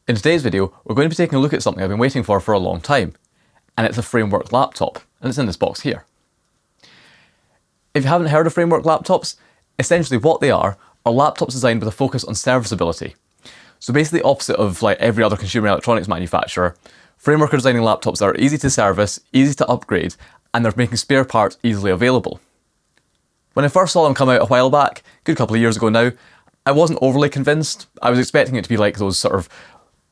In today's video, we're going to be taking a look at something I've been waiting for a long time, and it's a Framework laptop, and it's in this box here. If you haven't heard of Framework laptops, essentially what they are laptops designed with a focus on serviceability. So basically opposite of like every other consumer electronics manufacturer, Framework are designing laptops that are easy to service, easy to upgrade, and they're making spare parts easily available. When I first saw them come out a while back, a good couple of years ago now, I wasn't overly convinced. I was expecting it to be like those sort of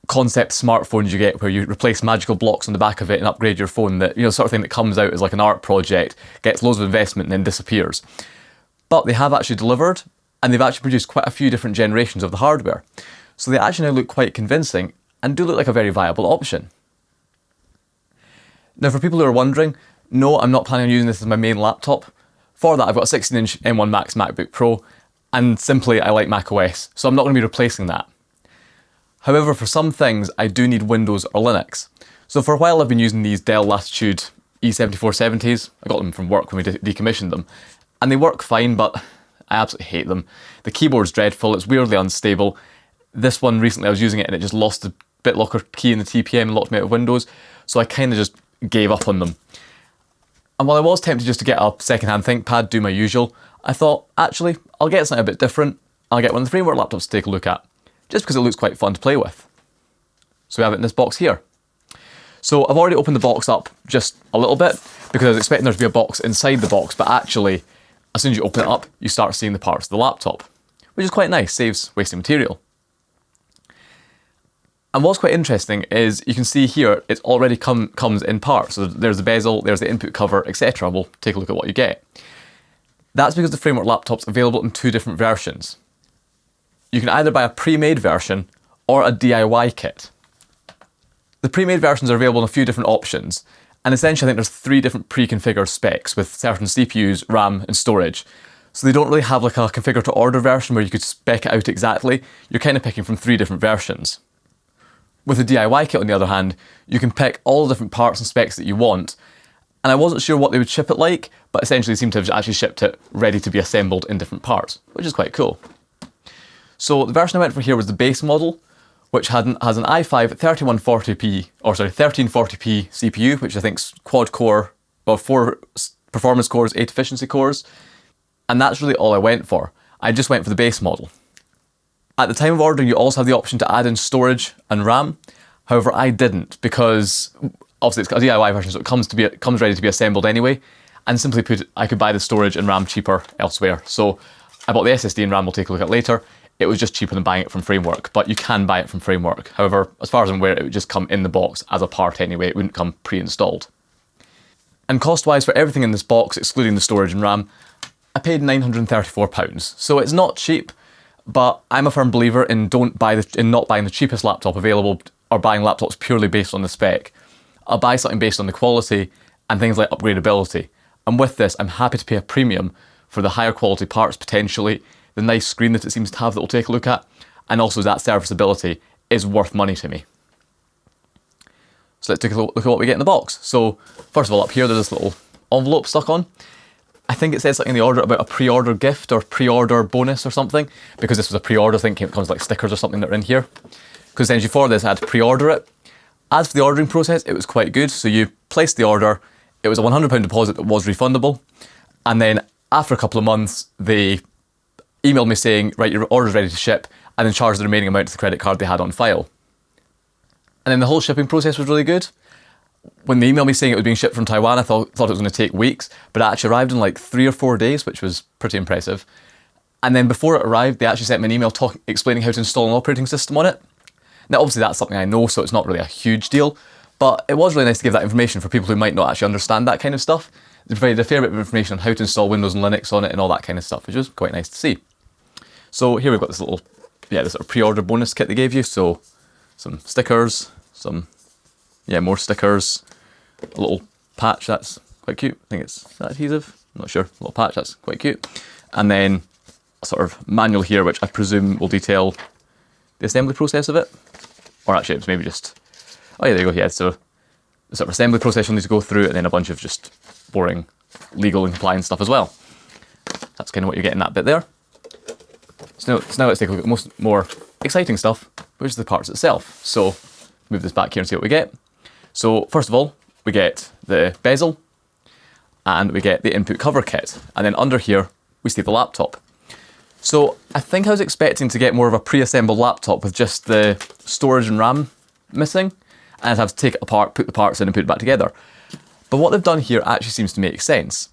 concept smartphones you get where you replace magical blocks on the back of it and upgrade your phone, that, you know, sort of thing that comes out as like an art project, gets loads of investment and then disappears. But they have actually delivered, and they've actually produced quite a few different generations of the hardware. So they actually now look quite convincing and do look like a very viable option. Now for people who are wondering, no, I'm not planning on using this as my main laptop. For that I've got a 16-inch M1 Max MacBook Pro, and simply I like macOS, so I'm not going to be replacing that. However, for some things, I do need Windows or Linux. So for a while I've been using these Dell Latitude E7470s. I got them from work when we decommissioned them. And they work fine, but I absolutely hate them. The keyboard's dreadful, it's weirdly unstable. This one recently I was using it and it just lost the BitLocker key in the TPM and locked me out of Windows. So I kind of just gave up on them. And while I was tempted just to get a second-hand ThinkPad, do my usual, I thought, actually, I'll get something a bit different. I'll get one of the Framework laptops to take a look at, just because it looks quite fun to play with. So we have it in this box here. So I've already opened the box up just a little bit, because I was expecting there to be a box inside the box, but actually, as soon as you open it up, you start seeing the parts of the laptop, which is quite nice, saves wasting material. And what's quite interesting is you can see here, it already comes in parts. So there's the bezel, there's the input cover, etc. We'll take a look at what you get. That's because the Framework laptop's available in two different versions. You can either buy a pre-made version or a DIY kit. The pre-made versions are available in a few different options, and essentially I think there's three different pre-configured specs with certain CPUs, RAM and storage. So they don't really have like a configure to order version where you could spec it out exactly. You're kind of picking from three different versions. With the DIY kit on the other hand, you can pick all the different parts and specs that you want, and I wasn't sure what they would ship it like, but essentially they seem to have actually shipped it ready to be assembled in different parts, which is quite cool. So the version I went for here was the base model, which has an i5 1340p CPU, which I think's quad core, well, 4 performance cores, 8 efficiency cores, and that's really all I went for. I just went for the base model. At the time of ordering, you also have the option to add in storage and RAM. However, I didn't, because obviously it's got a DIY version, so it comes ready to be assembled anyway. And simply put, I could buy the storage and RAM cheaper elsewhere. So I bought the SSD and RAM we'll take a look at later. It was just cheaper than buying it from Framework, but you can buy it from Framework. However, as far as I'm aware, it would just come in the box as a part anyway. It wouldn't come pre-installed. And cost-wise, for everything in this box, excluding the storage and RAM, I paid £934. So it's not cheap, but I'm a firm believer in not buying the cheapest laptop available or buying laptops purely based on the spec. I'll buy something based on the quality and things like upgradability. And with this, I'm happy to pay a premium for the higher quality parts potentially, the nice screen that it seems to have that we'll take a look at, and also that serviceability is worth money to me. So let's take a look at what we get in the box. So first of all, up here there's this little envelope stuck on. I think it says something in the order about a pre-order gift or pre-order bonus or something, because this was a pre-order thing, it comes like stickers or something that are in here. Because essentially for this I had to pre-order it. As for the ordering process, it was quite good. So you placed the order, it was a £100 deposit that was refundable, and then after a couple of months they emailed me saying, right, your order's ready to ship, and then charged the remaining amount to the credit card they had on file. And then the whole shipping process was really good. When they emailed me saying it was being shipped from Taiwan, I thought it was going to take weeks, but it actually arrived in like 3 or 4 days, which was pretty impressive. And then before it arrived, they actually sent me an email explaining how to install an operating system on it. Now obviously that's something I know, so it's not really a huge deal, but it was really nice to give that information for people who might not actually understand that kind of stuff. They provided a fair bit of information on how to install Windows and Linux on it and all that kind of stuff, which was quite nice to see. So here we've got this little, this sort of pre-order bonus kit they gave you. So some stickers, more stickers, a little patch that's quite cute. I think it's that adhesive, I'm not sure. A little patch that's quite cute. And then a sort of manual here, which I presume will detail the assembly process of it. Or actually it's maybe just, oh yeah, there you go, yeah. So the sort of assembly process you'll need to go through, and then a bunch of just boring legal and compliance stuff as well. That's kind of what you get in that bit there. So now let's take a look at more exciting stuff, which is the parts itself. So move this back here and see what we get. So first of all, we get the bezel and we get the input cover kit. And then under here, we see the laptop. So I think I was expecting to get more of a pre-assembled laptop with just the storage and RAM missing, and I'd have to take it apart, put the parts in and put it back together. But what they've done here actually seems to make sense,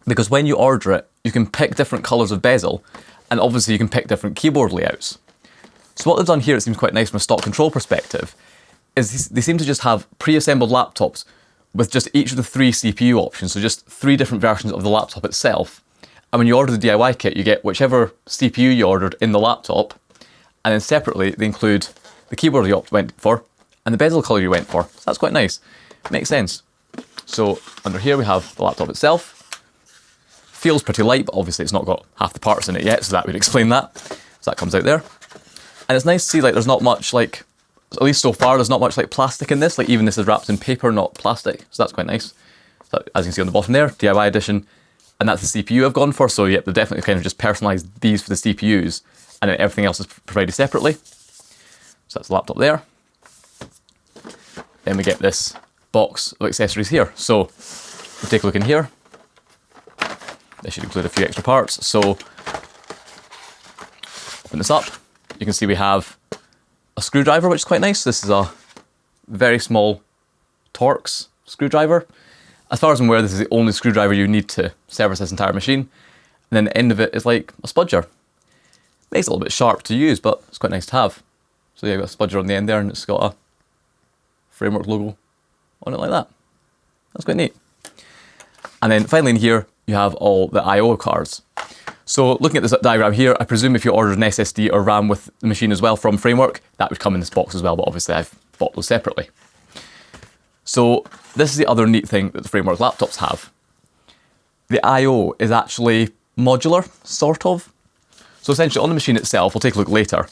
because when you order it, you can pick different colours of bezel, and obviously you can pick different keyboard layouts. So what they've done here, it seems quite nice from a stock control perspective, is they seem to just have pre-assembled laptops with just each of the 3 CPU options, so just 3 different versions of the laptop itself. And when you order the DIY kit, you get whichever CPU you ordered in the laptop, and then separately they include the keyboard you went for and the bezel colour you went for. So that's quite nice. Makes sense. So under here we have the laptop itself. Feels pretty light, but obviously it's not got half the parts in it yet, so that would explain that. So that comes out there. And it's nice to see like there's not much like, at least so far, there's not much like plastic in this. Like even this is wrapped in paper, not plastic. So that's quite nice. So as you can see on the bottom there, DIY edition. And that's the CPU I've gone for. So yep, they've definitely kind of just personalised these for the CPUs, and then everything else is provided separately. So that's the laptop there. Then we get this box of accessories here. So we'll take a look in here. This should include a few extra parts. So open this up. You can see we have a screwdriver, which is quite nice. This is a very small Torx screwdriver. As far as I'm aware, this is the only screwdriver you need to service this entire machine. And then the end of it is like a spudger. Makes it a little bit sharp to use, but it's quite nice to have. So yeah, you've got a spudger on the end there, and it's got a framework logo on it like that. That's quite neat. And then finally in here, you have all the I/O cards. So looking at this diagram here, I presume if you ordered an SSD or RAM with the machine as well from Framework, that would come in this box as well, but obviously I've bought those separately. So this is the other neat thing that the Framework laptops have. The I/O is actually modular, sort of. So essentially on the machine itself, we'll take a look later,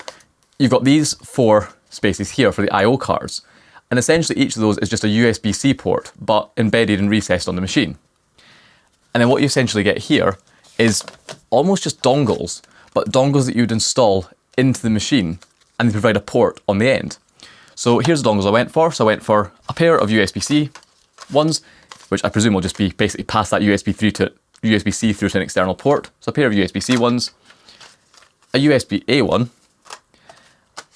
you've got these 4 spaces here for the I/O cards. And essentially each of those is just a USB-C port, but embedded and recessed on the machine. And then what you essentially get here is almost just dongles, but dongles that you'd install into the machine, and they provide a port on the end. So here's the dongles I went for. So I went for a pair of USB-C ones, which I presume will just be basically pass that USB-C through to an external port. So a pair of USB-C ones, a USB-A one,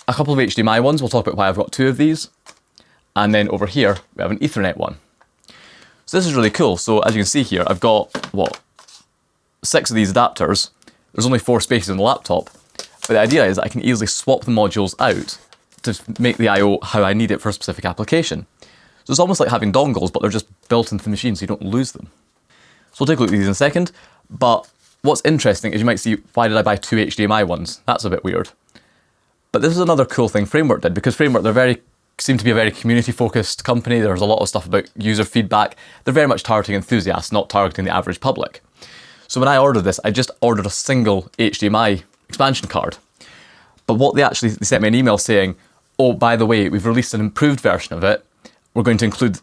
a couple of HDMI ones. We'll talk about why I've got 2 of these. And then over here, we have an Ethernet one. So this is really cool. So as you can see here, I've got, 6 of these adapters. There's only 4 spaces on the laptop. But the idea is that I can easily swap the modules out to make the I/O how I need it for a specific application. So it's almost like having dongles, but they're just built into the machine so you don't lose them. So we'll take a look at these in a second. But what's interesting is you might see, why did I buy 2 HDMI ones? That's a bit weird. But this is another cool thing Framework did, because Framework, seem to be a very community-focused company. There's a lot of stuff about user feedback. They're very much targeting enthusiasts, not targeting the average public. So when I ordered this, I just ordered a single HDMI expansion card. But what they sent me an email saying, oh, by the way, we've released an improved version of it. We're going to include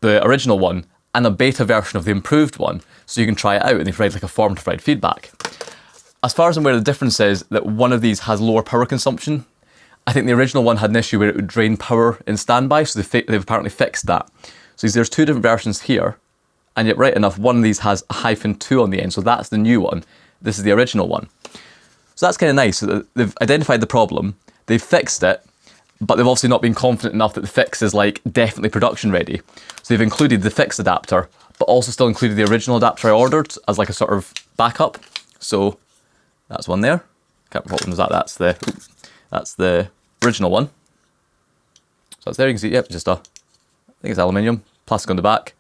the original one and a beta version of the improved one, so you can try it out, and they provide like a form to provide feedback. As far as I'm aware, the difference is that one of these has lower power consumption. I think the original one had an issue where it would drain power in standby, so they've apparently fixed that. So there's 2 different versions here, and yet right enough, one of these has a -2 on the end, so that's the new one. This is the original one. So that's kind of nice. So they've identified the problem, they've fixed it, but they've obviously not been confident enough that the fix is like definitely production ready. So they've included the fixed adapter, but also still included the original adapter I ordered as like a sort of backup. So that's one there. Can't remember what one was that. That's the original one. So that's there, you can see, yep, just I think it's aluminium, plastic on the back,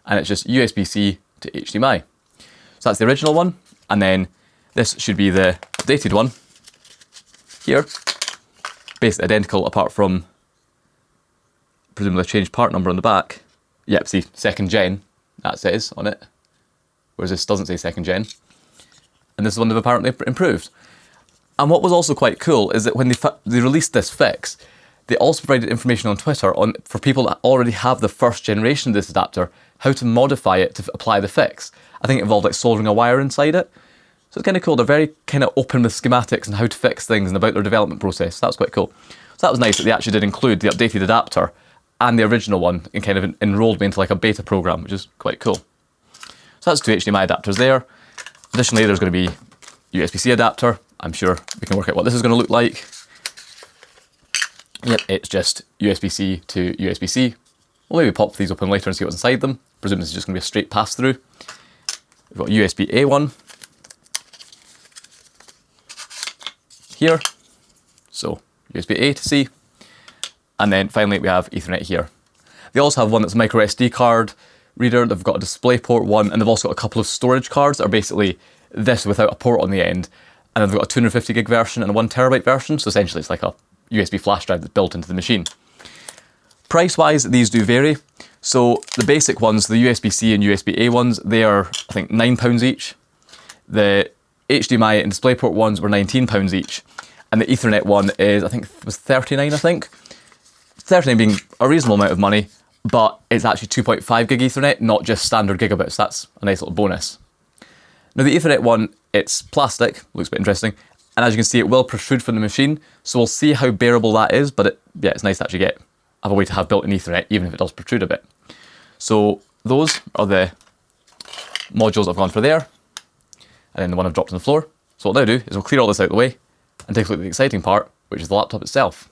and it's just USB-C to HDMI. So that's the original one, and then this should be the updated one here. Basically identical apart from presumably a changed part number on the back. Yep, see, 2nd gen, that says on it, whereas this doesn't say 2nd gen. And this is one they've apparently improved. And what was also quite cool is that when they released this fix, they also provided information on Twitter for people that already have the 1st generation of this adapter, how to modify it to apply the fix. I think it involved like soldering a wire inside it. So it's kind of cool. They're very kind of open with schematics and how to fix things and about their development process. That was quite cool. So that was nice that they actually did include the updated adapter and the original one and kind of enrolled me into like a beta program, which is quite cool. So that's two HDMI adapters there. Additionally, there's going to be USB-C adapter. I'm sure we can work out what this is going to look like. Yep, it's just USB-C to USB-C. We'll maybe pop these open later and see what's inside them. Presume this is just going to be a straight pass-through. We've got USB-A one here. So USB-A to C. And then finally we have Ethernet here. They also have one that's a micro SD card reader. They've got a DisplayPort one, and they've also got a couple of storage cards that are basically this without a port on the end. And then they've got a 250 gig version and a 1 terabyte version. So essentially it's like a USB flash drive that's built into the machine. Price-wise, these do vary. So the basic ones, the USB-C and USB-A ones, they are, I think, £9 each. The HDMI and DisplayPort ones were £19 each. And the Ethernet one is, I think, was £39, I think. £39 being a reasonable amount of money, but it's actually 2.5 gig Ethernet, not just standard gigabits. That's a nice little bonus. Now the Ethernet one, it's plastic, looks a bit interesting. And as you can see, it will protrude from the machine. So we'll see how bearable that is, but yeah, it's nice to actually have a way to have built-in Ethernet, even if it does protrude a bit. So those are the modules I've gone for there. And then the one I've dropped on the floor. So what I'll now do is we'll clear all this out of the way and take a look at the exciting part, which is the laptop itself.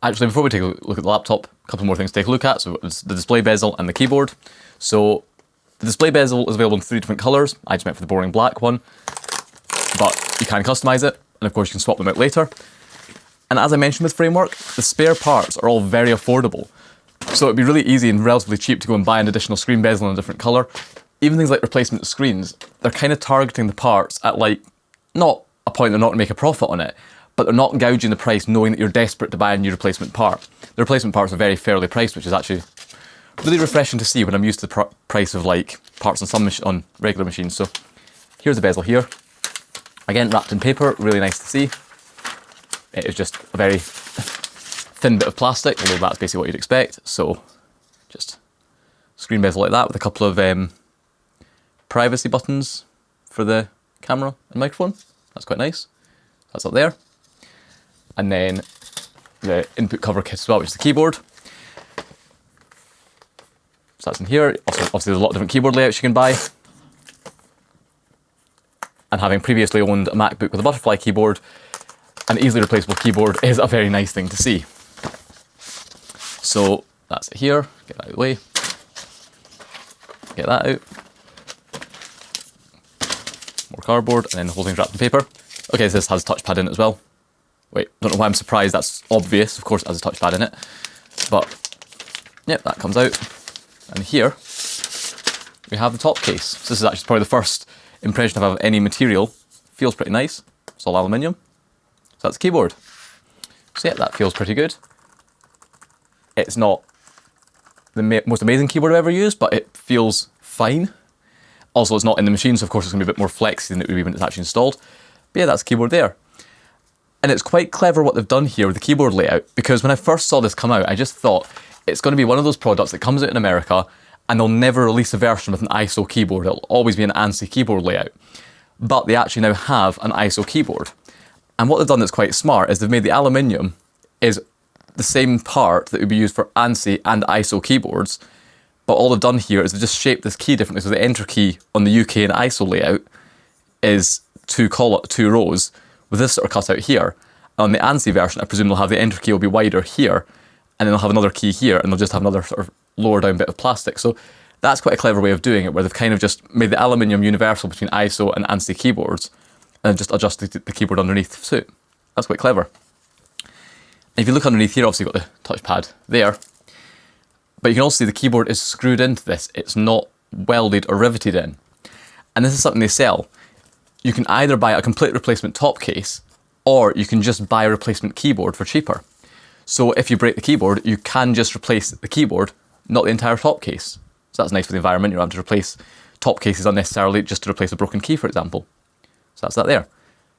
Actually, before we take a look at the laptop, a couple more things to take a look at. So we've got the display bezel and the keyboard. So the display bezel is available in 3 different colours. I just went for the boring black one, but you can customise it. And of course you can swap them out later. And as I mentioned with Framework, the spare parts are all very affordable. So it'd be really easy and relatively cheap to go and buy an additional screen bezel in a different colour. Even things like replacement screens, they're kind of targeting the parts at like, not a point they're not going to make a profit on it, but they're not gouging the price knowing that you're desperate to buy a new replacement part. The replacement parts are very fairly priced, which is actually really refreshing to see when I'm used to the price of like parts on on regular machines. So here's the bezel here. Again, wrapped in paper, really nice to see. It is just a very thin bit of plastic, although that's basically what you'd expect. So just screen bezel like that with a couple of privacy buttons for the camera and microphone. That's quite nice. That's up there. And then the input cover kit as well, which is the keyboard. So that's in here. Also, obviously there's a lot of different keyboard layouts you can buy. And having previously owned a MacBook with a butterfly keyboard, an easily replaceable keyboard is a very nice thing to see. So that's it here. Get that out of the way. Get that out. More cardboard, and then the whole thing's wrapped in paper. Okay, so this has a touchpad in it as well. Wait, don't know why I'm surprised, that's obvious. Of course it has a touchpad in it. But, yep, that comes out. And here, we have the top case. So this is actually probably the first impression I've of any material. Feels pretty nice. It's all aluminium. So that's the keyboard. So yeah, that feels pretty good. It's not the most amazing keyboard I've ever used, but it feels fine. Also, it's not in the machine, so of course it's going to be a bit more flexy than it would be when it's actually installed. But yeah, that's the keyboard there. And it's quite clever what they've done here with the keyboard layout, because when I first saw this come out, I just thought it's going to be one of those products that comes out in America and they'll never release a version with an ISO keyboard. It'll always be an ANSI keyboard layout. But they actually now have an ISO keyboard. And what they've done that's quite smart is they've made the aluminium is the same part that would be used for ANSI and ISO keyboards, but all they've done here is they've just shaped this key differently. So the enter key on the UK and ISO layout is two rows, with this sort of cut out here. On the ANSI version, I presume they'll have the enter key will be wider here, and then they'll have another key here, and they'll just have another sort of lower down bit of plastic. So that's quite a clever way of doing it, where they've kind of just made the aluminium universal between ISO and ANSI keyboards, and just adjusted the keyboard underneath to suit. That's quite clever. And if you look underneath here, obviously you've got the touchpad there, but you can also see the keyboard is screwed into this. It's not welded or riveted in. And this is something they sell. You can either buy a complete replacement top case, or you can just buy a replacement keyboard for cheaper. So if you break the keyboard, you can just replace the keyboard, not the entire top case. So that's nice for the environment. You don't have to replace top cases unnecessarily just to replace a broken key, for example. So that's that there.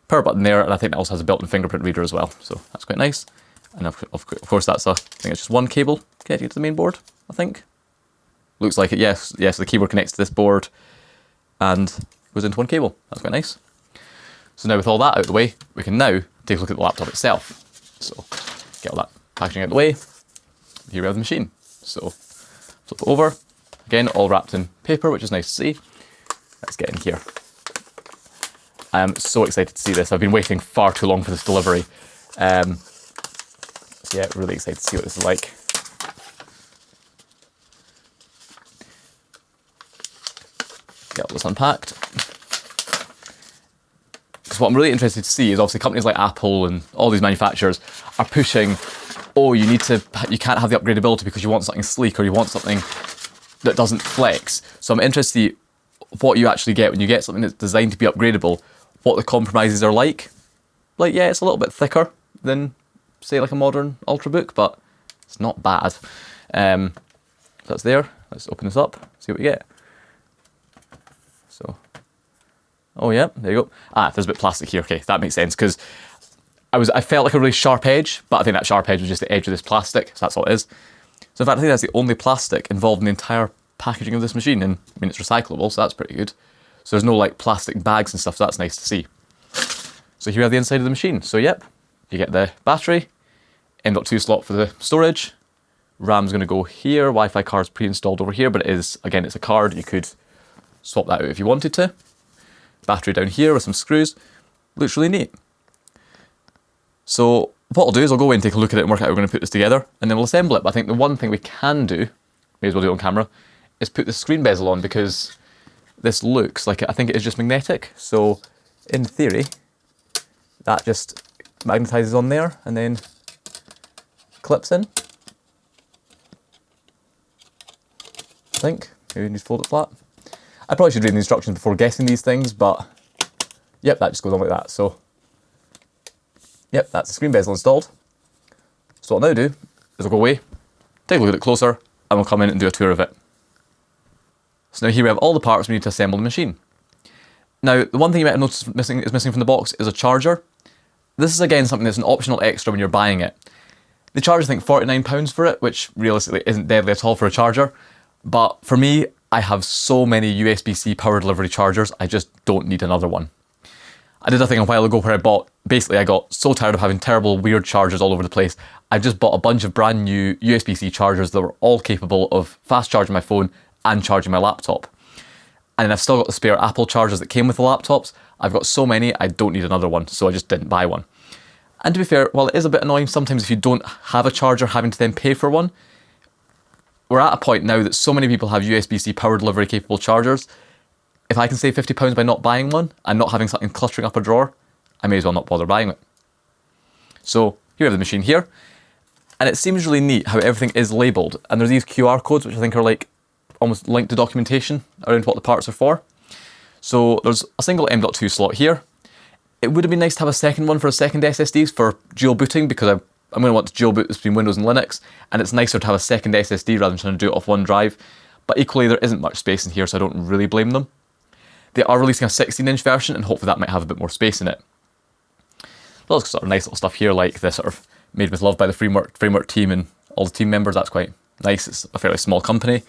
Power button there, and I think that also has a built-in fingerprint reader as well. So that's quite nice. And of course that's I think it's just one cable connecting to the main board, I think. Looks like it, yes. Yes, the keyboard connects to this board, and goes into one cable. That's quite nice. So now with all that out of the way, we can now take a look at the laptop itself. So get all that packaging out of the way. Here we have the machine. So flip it over. Again, all wrapped in paper, which is nice to see. Let's get in here. I am so excited to see this. I've been waiting far too long for this delivery. So yeah, really excited to see what this is like. Get all this unpacked. Because what I'm really interested to see is obviously companies like Apple and all these manufacturers are pushing, oh, you can't have the upgradability because you want something sleek or you want something that doesn't flex. So I'm interested to see what you actually get when you get something that's designed to be upgradable, what the compromises are like. Like, yeah, it's a little bit thicker than, say, like a modern Ultrabook, but it's not bad. That's there. Let's open this up, see what we get. So, oh yeah, there you go. Ah, there's a bit of plastic here. Okay, that makes sense, because I felt like a really sharp edge, but I think that sharp edge was just the edge of this plastic, so that's all it is. So in fact, I think that's the only plastic involved in the entire packaging of this machine, and I mean, it's recyclable, so that's pretty good. So there's no like plastic bags and stuff, so that's nice to see. So here we have the inside of the machine. So yep, you get the battery, M.2 slot for the storage, RAM's going to go here, Wi-Fi card's pre-installed over here, but it is, again, it's a card, you could swap that out if you wanted to. Battery down here with some screws, looks really neat. So what I'll do is I'll go away and take a look at it and work out how we're going to put this together, and then we'll assemble it. But I think the one thing we can do, may as well do it on camera, is put the screen bezel on, because this looks like I think it is just magnetic. So in theory, that just magnetizes on there and then clips in. I think maybe we need to fold it flat. I probably should read the instructions before guessing these things, but yep, that just goes on like that. So yep, that's the screen bezel installed. So what I'll now do is I'll go away, take a look at it closer, and we'll come in and do a tour of it. So now here we have all the parts we need to assemble the machine. Now, the one thing you might have noticed is missing from the box is a charger. This is again something that's an optional extra when you're buying it. They charge, I think, £49 for it, which realistically isn't deadly at all for a charger. But for me, I have so many USB-C power delivery chargers, I just don't need another one. I did a thing a while ago where I got so tired of having terrible, weird chargers all over the place. I just bought a bunch of brand new USB-C chargers that were all capable of fast charging my phone and charging my laptop. And then I've still got the spare Apple chargers that came with the laptops. I've got so many, I don't need another one, so I just didn't buy one. And to be fair, while it is a bit annoying sometimes if you don't have a charger having to then pay for one, we're at a point now that so many people have USB-C power delivery capable chargers. If I can save £50 by not buying one and not having something cluttering up a drawer, I may as well not bother buying it. So here we have the machine here, and it seems really neat how everything is labelled, and there's these QR codes which I think are like almost linked to documentation around what the parts are for. So there's a single M.2 slot here. It would have been nice to have a second one for a second SSD for dual booting, because I'm going to want to dual boot this between Windows and Linux, and it's nicer to have a second SSD rather than trying to do it off one drive. But equally, there isn't much space in here, so I don't really blame them. They are releasing a 16-inch version, and hopefully that might have a bit more space in it. Lots of sort of nice little stuff here, like this sort of made with love by the framework team and all the team members. That's quite nice. It's a fairly small company.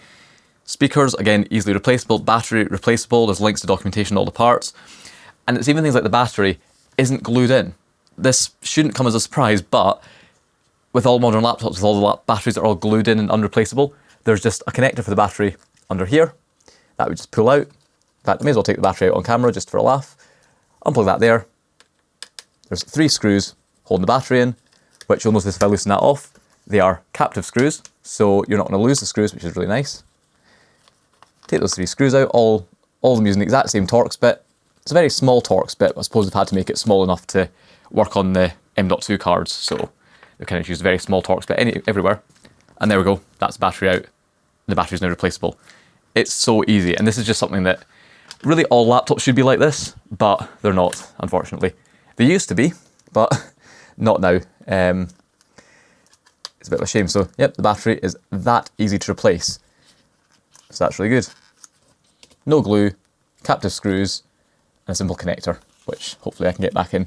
Speakers, again, easily replaceable. Battery replaceable. There's links to documentation on all the parts. And it's even things like the battery isn't glued in. This shouldn't come as a surprise, but with all modern laptops, with all the batteries that are all glued in and unreplaceable, there's just a connector for the battery under here. That would just pull out. In fact, I may as well take the battery out on camera just for a laugh. Unplug that there. There's 3 screws holding the battery in, which you'll notice if I loosen that off, they are captive screws, so you're not going to lose the screws, which is really nice. Take those 3 screws out, all of them using the exact same Torx bit. It's a very small Torx bit, but I suppose they've had to make it small enough to work on the M.2 cards, so they've kind of used a very small Torx bit everywhere. And there we go, that's the battery out. The battery's now replaceable. It's so easy, and this is just something that really all laptops should be like this, but they're not, unfortunately. They used to be, but not now. It's a bit of a shame. So, yep, the battery is that easy to replace. So that's really good. No glue, captive screws, and a simple connector, which hopefully I can get back in.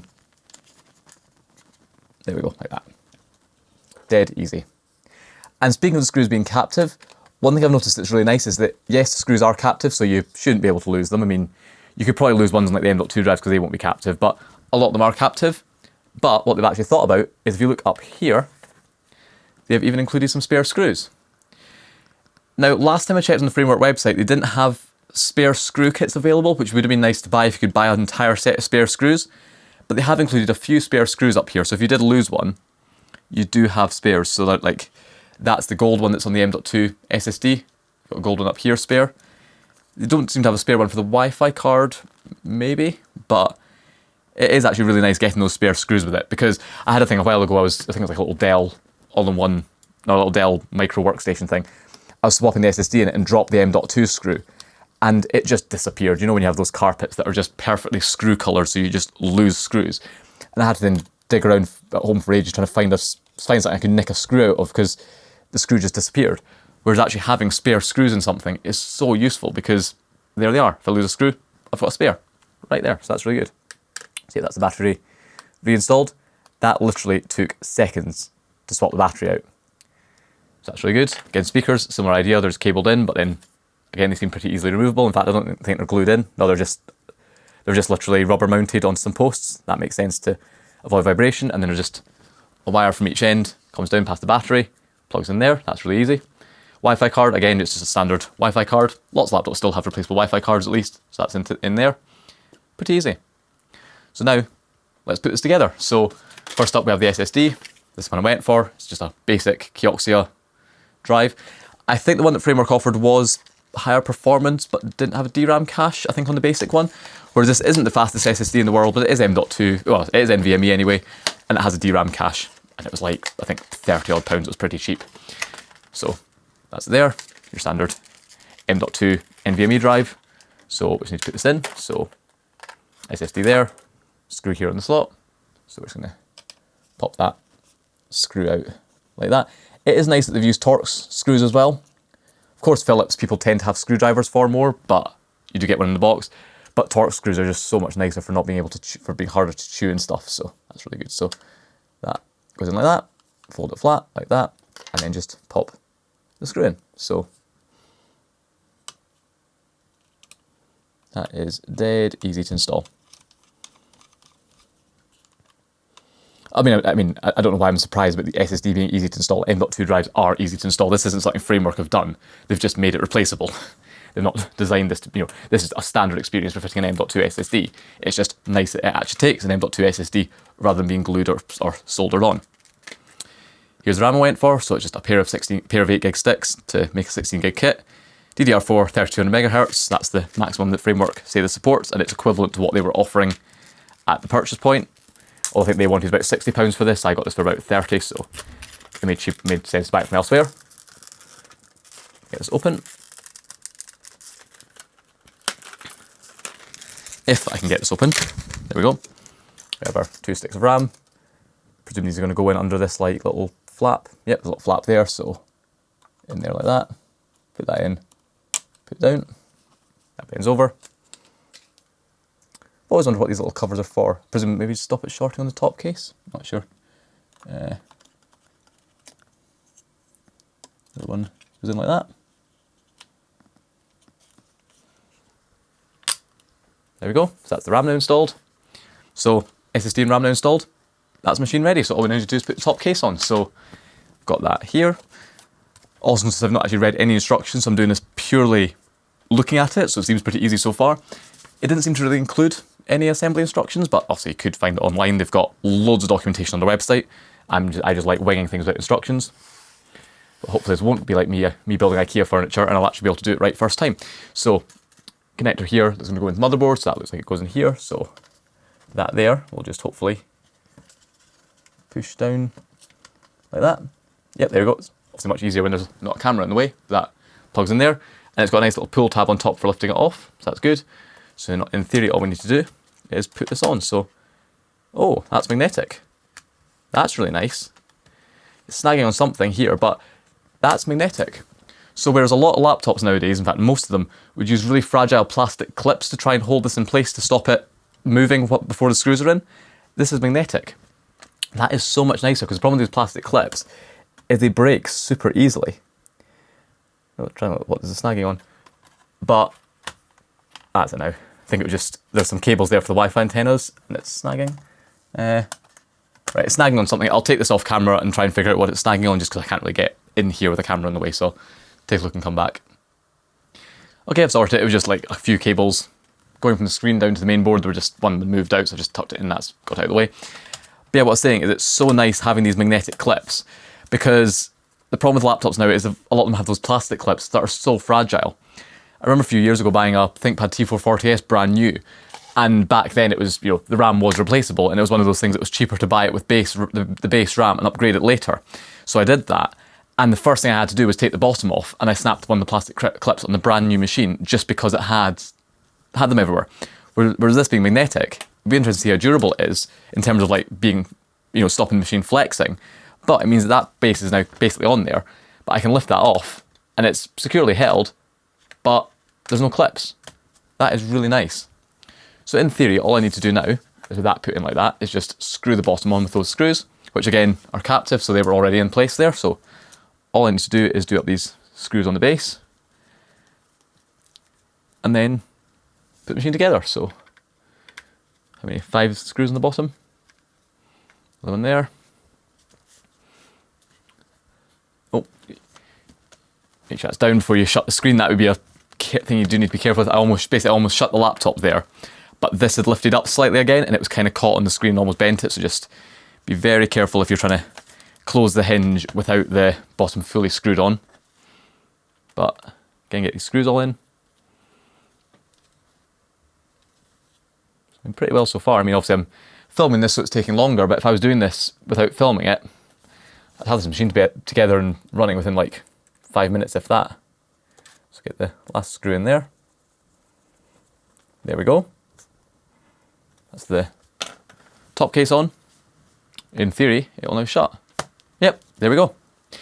There we go, like that. Dead easy. And speaking of the screws being captive, one thing I've noticed that's really nice is that, yes, the screws are captive, so you shouldn't be able to lose them. I mean, You could probably lose ones on like the M.2 drives because they won't be captive, but a lot of them are captive. But what they've actually thought about is if you look up here, they have even included some spare screws. Now, last time I checked on the framework website, they didn't have spare screw kits available, which would have been nice to buy if you could buy an entire set of spare screws. But they have included a few spare screws up here, so if you did lose one, you do have spares. So that, like, that's the gold one that's on the M.2 SSD. Got a gold one up here spare. They don't seem to have a spare one for the Wi-Fi card, maybe, but it is actually really nice getting those spare screws with it, because I had a thing a while ago, I think it was like a little Dell all-in-one, no, a little Dell micro workstation thing. I was swapping the SSD in it and dropped the M.2 screw, and it just disappeared. You know when you have those carpets that are just perfectly screw coloured, so you just lose screws. And I had to then dig around at home for ages trying to find something I could nick a screw out of, because the screw just disappeared. Whereas actually having spare screws in something is so useful, because there they are. If I lose a screw, I've got a spare right there. So that's really good. See, that's the battery reinstalled. That literally took seconds to swap the battery out. So that's really good. Again, speakers, similar idea. They're just cabled in, but then again, they seem pretty easily removable. In fact, I don't think they're glued in. No, they're just literally rubber mounted on some posts. That makes sense to avoid vibration. And then there's just a wire from each end, comes down past the battery, plugs in there. That's really easy. Wi-Fi card, again, it's just a standard Wi-Fi card. Lots of laptops still have replaceable Wi-Fi cards at least, so that's in there. Pretty easy. So now, let's put this together. So first up we have the SSD. This one I went for. It's just a basic Kioxia drive. I think the one that Framework offered was higher performance, but didn't have a DRAM cache, I think, on the basic one. Whereas this isn't the fastest SSD in the world, but it is M.2, well, it is NVMe anyway, and it has a DRAM cache. And it was like, I think, 30 odd pounds. It was pretty cheap. So that's there, your standard M.2 NVMe drive. So we just need to put this in. So SSD there, screw here on the slot. So we're just gonna pop that screw out like that. It is nice that they've used Torx screws as well. Of course, Phillips people tend to have screwdrivers for more, but you do get one in the box. But Torx screws are just so much nicer for not being able to for being harder to chew and stuff. So that's really good. So that goes in like that, fold it flat like that, and then just pop the screw in. So that is dead easy to install. I mean, I don't know why I'm surprised about the SSD being easy to install. M.2 drives are easy to install. This isn't something Framework have done. They've just made it replaceable. They've not designed this to, this is a standard experience for fitting an M.2 SSD. It's just nice that it actually takes an M.2 SSD rather than being glued or soldered on. Here's the RAM I went for, so it's just a pair of 8 gig sticks to make a 16 gig kit. DDR4 3200 MHz, that's the maximum that Framework say this supports, and it's equivalent to what they were offering at the purchase point. I think they wanted about £60 for this. I got this for about 30, so it made sense to buy it from elsewhere. Get this open. If I can get this open. There we go. We have our 2 sticks of RAM. Presume these are going to go in under this like little flap. Yep, there's a little flap there, so in there like that. Put that in, put it down. That bends over. I've always wondered what these little covers are for. Presume maybe stop it shorting on the top case. Not sure. The one goes in like that. There we go. So that's the RAM now installed. So SSD and RAM now installed. That's machine ready. So all we need to do is put the top case on. So got that here. Also, since I've not actually read any instructions, so I'm doing this purely looking at it. So it seems pretty easy so far. It didn't seem to really include any assembly instructions, but obviously you could find it online. They've got loads of documentation on their website. I just like winging things without instructions. But hopefully this won't be like me building IKEA furniture, and I'll actually be able to do it right first time. So connector here that's going to go into the motherboard, so that looks like it goes in here. So that there will just hopefully push down like that. Yep, there we go. It's obviously much easier when there's not a camera in the way. That plugs in there, and it's got a nice little pull tab on top for lifting it off, so that's good. So in theory, all we need to do is put this on. So, oh, that's magnetic. That's really nice. It's snagging on something here, but that's magnetic. So whereas a lot of laptops nowadays, in fact most of them, would use really fragile plastic clips to try and hold this in place to stop it moving before the screws are in, this is magnetic. That is so much nicer, because the problem with these plastic clips is they break super easily. Oh, trying to what is the snagging on? But that's it now. think it was just, there's some cables there for the Wi-Fi antennas, and it's snagging. Right, it's snagging on something. I'll take this off camera and try and figure out what it's snagging on, just because I can't really get in here with the camera in the way, so take a look and come back. Okay, I've sorted it. It was just like a few cables going from the screen down to the main board. There were just one that moved out, so I just tucked it in, that's got out of the way. But yeah, what I was saying is it's so nice having these magnetic clips, because the problem with laptops now is a lot of them have those plastic clips that are so fragile. I remember a few years ago buying a ThinkPad T440S brand new, and back then it was, you know, the RAM was replaceable, and it was one of those things that was cheaper to buy it with the base RAM and upgrade it later. So I did that, and the first thing I had to do was take the bottom off, and I snapped one of the plastic clips on the brand new machine just because it had them everywhere. Whereas this being magnetic, it'd be interesting to see how durable it is in terms of like being, you know, stopping the machine flexing. But it means that base is now basically on there, but I can lift that off and it's securely held, but there's no clips. That is really nice. So in theory, all I need to do now, is with that put in like that, is just screw the bottom on with those screws, which again are captive, so they were already in place there. So all I need to do is do up these screws on the base, and then put the machine together. So how many? 5 screws on the bottom, another one there. Oh, make sure that's down before you shut the screen. That would be a thing you do need to be careful with. I basically almost shut the laptop there, but this had lifted up slightly again, and it was kind of caught on the screen and almost bent it. So just be very careful if you're trying to close the hinge without the bottom fully screwed on. But again, get these screws all in. Been pretty well so far. I mean, obviously I'm filming this, so it's taking longer, but if I was doing this without filming it, I'd have this machine to be together and running within like 5 minutes, if that. So get the last screw in there. There we go. That's the top case on. In theory, it will now shut. Yep, there we go. And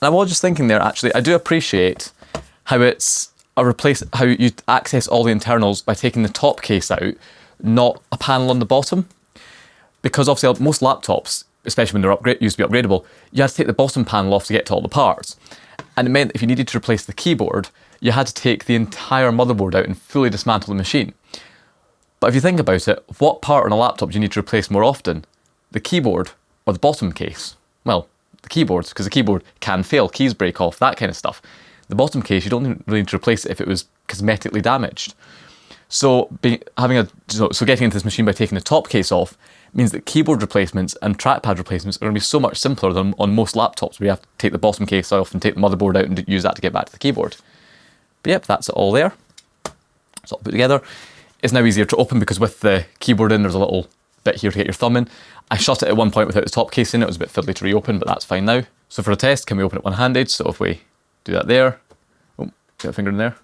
I was just thinking there, actually, I do appreciate how it's how you access all the internals by taking the top case out, not a panel on the bottom. Because obviously most laptops, especially when they're used to be upgradable, you had to take the bottom panel off to get to all the parts. And it meant that if you needed to replace the keyboard, you had to take the entire motherboard out and fully dismantle the machine. But if you think about it, what part on a laptop do you need to replace more often? The keyboard or the bottom case? Well, the keyboard, because the keyboard can fail, keys break off, that kind of stuff. The bottom case, you don't really need to replace it if it was cosmetically damaged. So getting into this machine by taking the top case off means that keyboard replacements and trackpad replacements are going to be so much simpler than on most laptops where you have to take the bottom case off and take the motherboard out and use that to get back to the keyboard. But yep, that's it all there. It's all put together. It's now easier to open because with the keyboard in, there's a little bit here to get your thumb in. I shut it at one point without the top case in. It was a bit fiddly to reopen, but that's fine now. So for a test, can we open it one-handed? So if we do that there, oh, get a finger in there.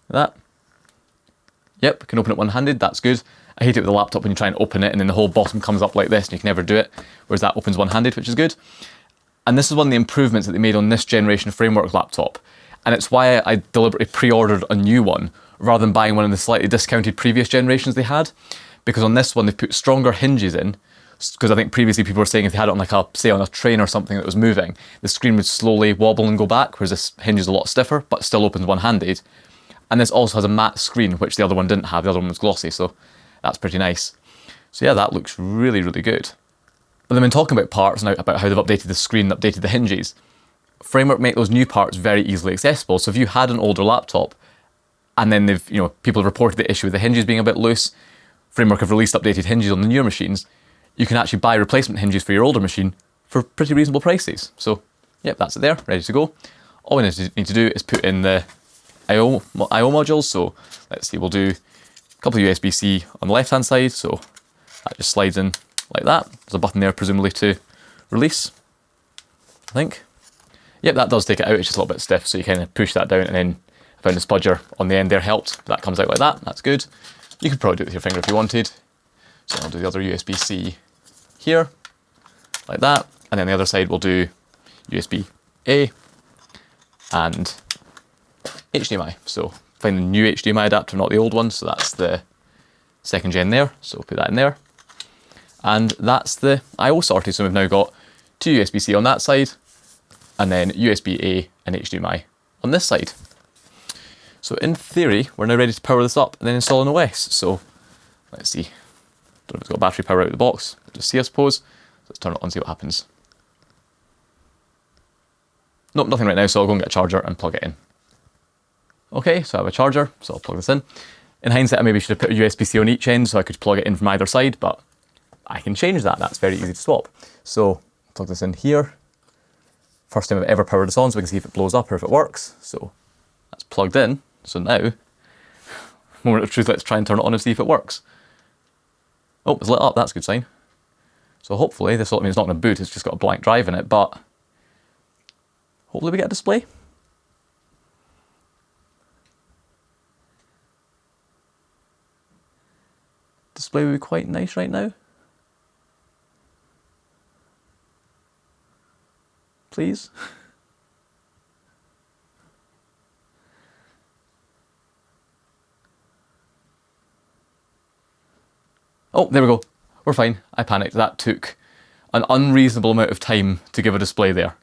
That. Yep, can open it one-handed, that's good. I hate it with a laptop when you try and open it and then the whole bottom comes up like this and you can never do it, whereas that opens one-handed, which is good. And this is one of the improvements that they made on this generation of Framework laptop. And it's why I deliberately pre-ordered a new one rather than buying one of the slightly discounted previous generations they had. Because on this one, they've put stronger hinges in. Because I think previously people were saying if they had it on like say on a train or something that was moving, the screen would slowly wobble and go back, whereas this hinge is a lot stiffer, but still opens one-handed. And this also has a matte screen, which the other one didn't have. The other one was glossy, so that's pretty nice. So yeah, that looks really, really good. But then when talking about parts now, about how they've updated the screen, updated the hinges, Framework make those new parts very easily accessible. So if you had an older laptop, and then people have reported the issue with the hinges being a bit loose, Framework have released updated hinges on the newer machines, you can actually buy replacement hinges for your older machine for pretty reasonable prices. So yep, that's it there, ready to go. All we need to do is put in the IO modules. So let's see, we'll do a couple of USB-C on the left-hand side. So that just slides in like that. There's a button there, presumably to release, I think. Yep, that does take it out. It's just a little bit stiff, so you kind of push that down, and then I found the spudger on the end there helped. That comes out like that. That's good. You could probably do it with your finger if you wanted. So I'll do the other USB-C here, like that. And then the other side we'll do USB-A and HDMI. So find the new HDMI adapter, not the old one. So that's the second gen there. So put that in there. And that's the I/O sorted. So we've now got two USB-C on that side, and then USB-A and HDMI on this side. So in theory, we're now ready to power this up and then install an OS. So let's see. Don't know if it's got battery power out of the box. Just see, I suppose. Let's turn it on and see what happens. Nope, nothing right now, so I'll go and get a charger and plug it in. Okay, so I have a charger, so I'll plug this in. In hindsight, I maybe should have put a USB-C on each end so I could plug it in from either side, but I can change that. That's very easy to swap. So plug this in here. First time I've ever powered this on, so we can see if it blows up or if it works. So that's plugged in. So now, moment of truth, let's try and turn it on and see if it works. Oh, it's lit up, that's a good sign. So hopefully, this will mean it's not going to boot, it's just got a blank drive in it, but hopefully we get a display. Display would be quite nice right now. Please. Oh, there we go. We're fine. I panicked. That took an unreasonable amount of time to give a display there.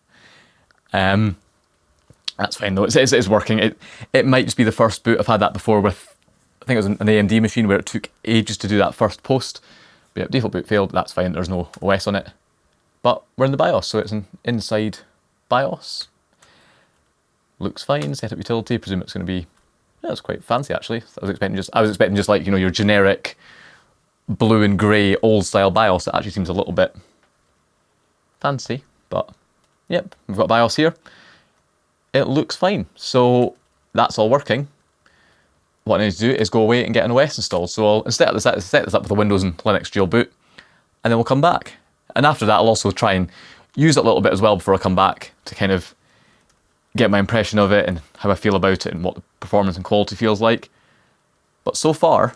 That's fine though. It's working. It might just be the first boot. I've had that before with, I think it was an AMD machine where it took ages to do that first post. But yeah, default boot failed. That's fine. There's no OS on it. But we're in the BIOS, so it's an inside BIOS. Looks fine. Setup utility. Presume it's going to be. Yeah, it's quite fancy actually. I was expecting just like, you know, your generic blue and grey old style BIOS. That actually seems a little bit fancy, but yep, we've got BIOS here. It looks fine, so that's all working. What I need to do is go away and get an OS installed. So I'll instead set this up with a Windows and Linux dual boot, and then we'll come back. And after that, I'll also try and use it a little bit as well before I come back to kind of get my impression of it and how I feel about it and what the performance and quality feels like. But so far,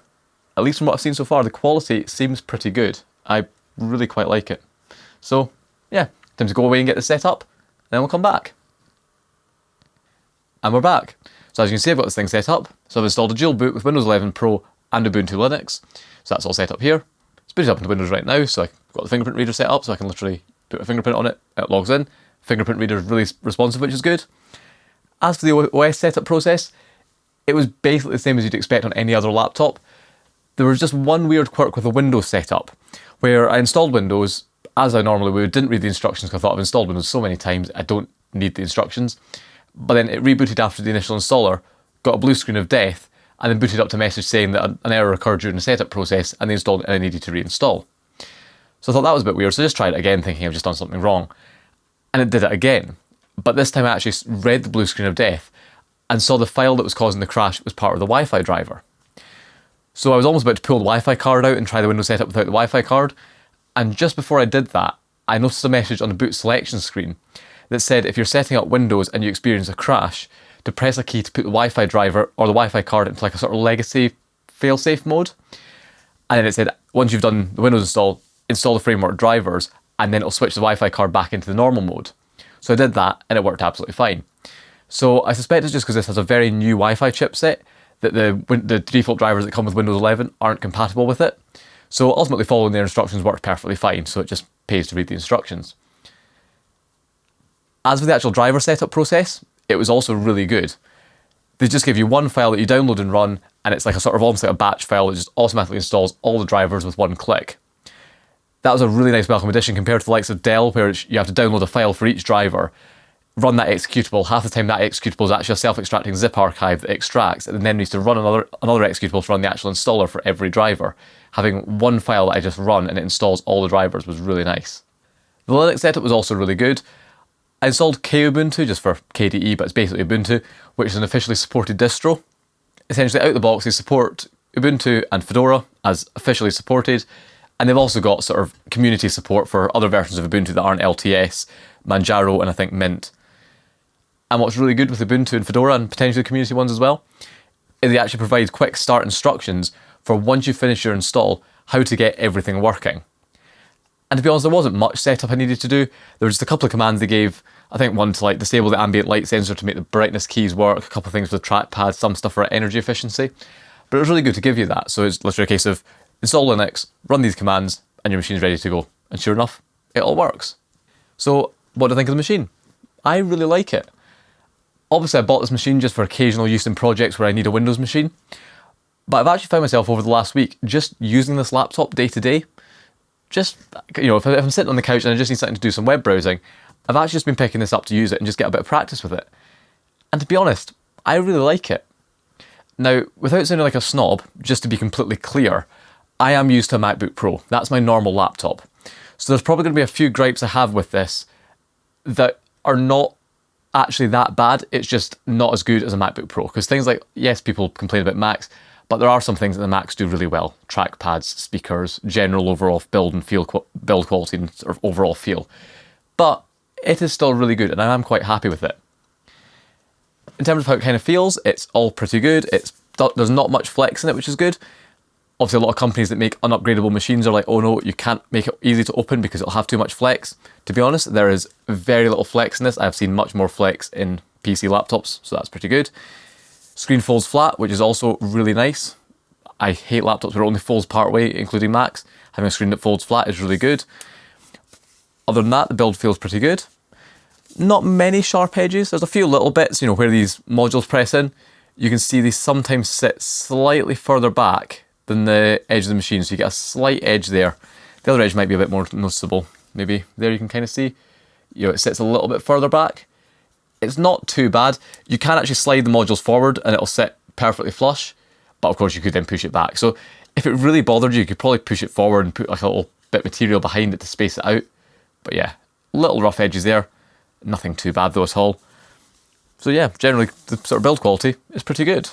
at least from what I've seen so far, the quality seems pretty good. I really quite like it. So yeah, time to go away and get this set up, then we'll come back. And we're back. So as you can see, I've got this thing set up. So I've installed a dual boot with Windows 11 Pro and Ubuntu Linux. So that's all set up here. It's booted up into Windows right now, so I've got the fingerprint reader set up, so I can literally put a fingerprint on it, it logs in. Fingerprint reader is really responsive, which is good. As for the OS setup process, it was basically the same as you'd expect on any other laptop. There was just one weird quirk with the Windows setup, where I installed Windows, as I normally would, didn't read the instructions because I thought I've installed Windows so many times, I don't need the instructions. But then it rebooted after the initial installer, got a blue screen of death, and then booted up to a message saying that an error occurred during the setup process and they installed it and I needed to reinstall. So I thought that was a bit weird, so I just tried it again thinking I've just done something wrong. And it did it again. But this time I actually read the blue screen of death and saw the file that was causing the crash was part of the Wi-Fi driver. So I was almost about to pull the Wi-Fi card out and try the Windows setup without the Wi-Fi card. And just before I did that, I noticed a message on the boot selection screen that said if you're setting up Windows and you experience a crash, to press a key to put the Wi-Fi driver or the Wi-Fi card into like a sort of legacy failsafe mode. And then it said, once you've done the Windows install the framework drivers, and then it'll switch the Wi-Fi card back into the normal mode. So I did that and it worked absolutely fine. So I suspect it's just because this has a very new Wi-Fi chipset that the default drivers that come with Windows 11 aren't compatible with it. So ultimately following their instructions worked perfectly fine, so it just pays to read the instructions. As with the actual driver setup process, it was also really good. They just give you one file that you download and run, and it's like a sort of almost like a batch file that just automatically installs all the drivers with one click. That was a really nice welcome addition compared to the likes of Dell, where you have to download a file for each driver, run that executable. Half the time that executable is actually a self-extracting zip archive that extracts, and then needs to run another executable to run the actual installer for every driver. Having one file that I just run and it installs all the drivers was really nice. The Linux setup was also really good. I installed Kubuntu, just for KDE, but it's basically Ubuntu, which is an officially supported distro. Essentially, out the box, they support Ubuntu and Fedora as officially supported, and they've also got sort of community support for other versions of Ubuntu that aren't LTS, Manjaro, and I think Mint. And what's really good with Ubuntu and Fedora, and potentially community ones as well, is they actually provide quick start instructions for once you finish your install, how to get everything working. And to be honest, there wasn't much setup I needed to do. There were just a couple of commands they gave. I think one to like disable the ambient light sensor to make the brightness keys work, a couple of things with the trackpad, some stuff for energy efficiency. But it was really good to give you that. So it's literally a case of install Linux, run these commands, and your machine's ready to go. And sure enough, it all works. So what do I think of the machine? I really like it. Obviously I bought this machine just for occasional use in projects where I need a Windows machine, but I've actually found myself over the last week just using this laptop day to day. Just, you know, if I'm sitting on the couch and I just need something to do some web browsing, I've actually just been picking this up to use it and just get a bit of practice with it. And to be honest, I really like it. Now, without sounding like a snob, just to be completely clear, I am used to a MacBook Pro. That's my normal laptop. So there's probably going to be a few gripes I have with this that are not actually that bad. It's just not as good as a MacBook Pro. Because things like, yes, people complain about Macs, but there are some things that the Macs do really well. Trackpads, speakers, general overall build quality and sort of overall feel. But it is still really good and I am quite happy with it. In terms of how it kind of feels, it's all pretty good. There's not much flex in it, which is good. Obviously, a lot of companies that make unupgradable machines are like, oh no, you can't make it easy to open because it'll have too much flex. To be honest, there is very little flex in this. I've seen much more flex in PC laptops, so that's pretty good. Screen folds flat, which is also really nice. I hate laptops where it only folds part way, including Macs. Having a screen that folds flat is really good. Other than that, the build feels pretty good. Not many sharp edges. There's a few little bits, you know, where these modules press in. You can see these sometimes sit slightly further back than the edge of the machine, so you get a slight edge there. The other edge might be a bit more noticeable. Maybe there you can kind of see, you know, it sits a little bit further back. It's not too bad. You can actually slide the modules forward and it'll sit perfectly flush, but of course you could then push it back. So if it really bothered you, you could probably push it forward and put like a little bit of material behind it to space it out. But yeah, little rough edges there. Nothing too bad though at all. So yeah, generally the sort of build quality is pretty good.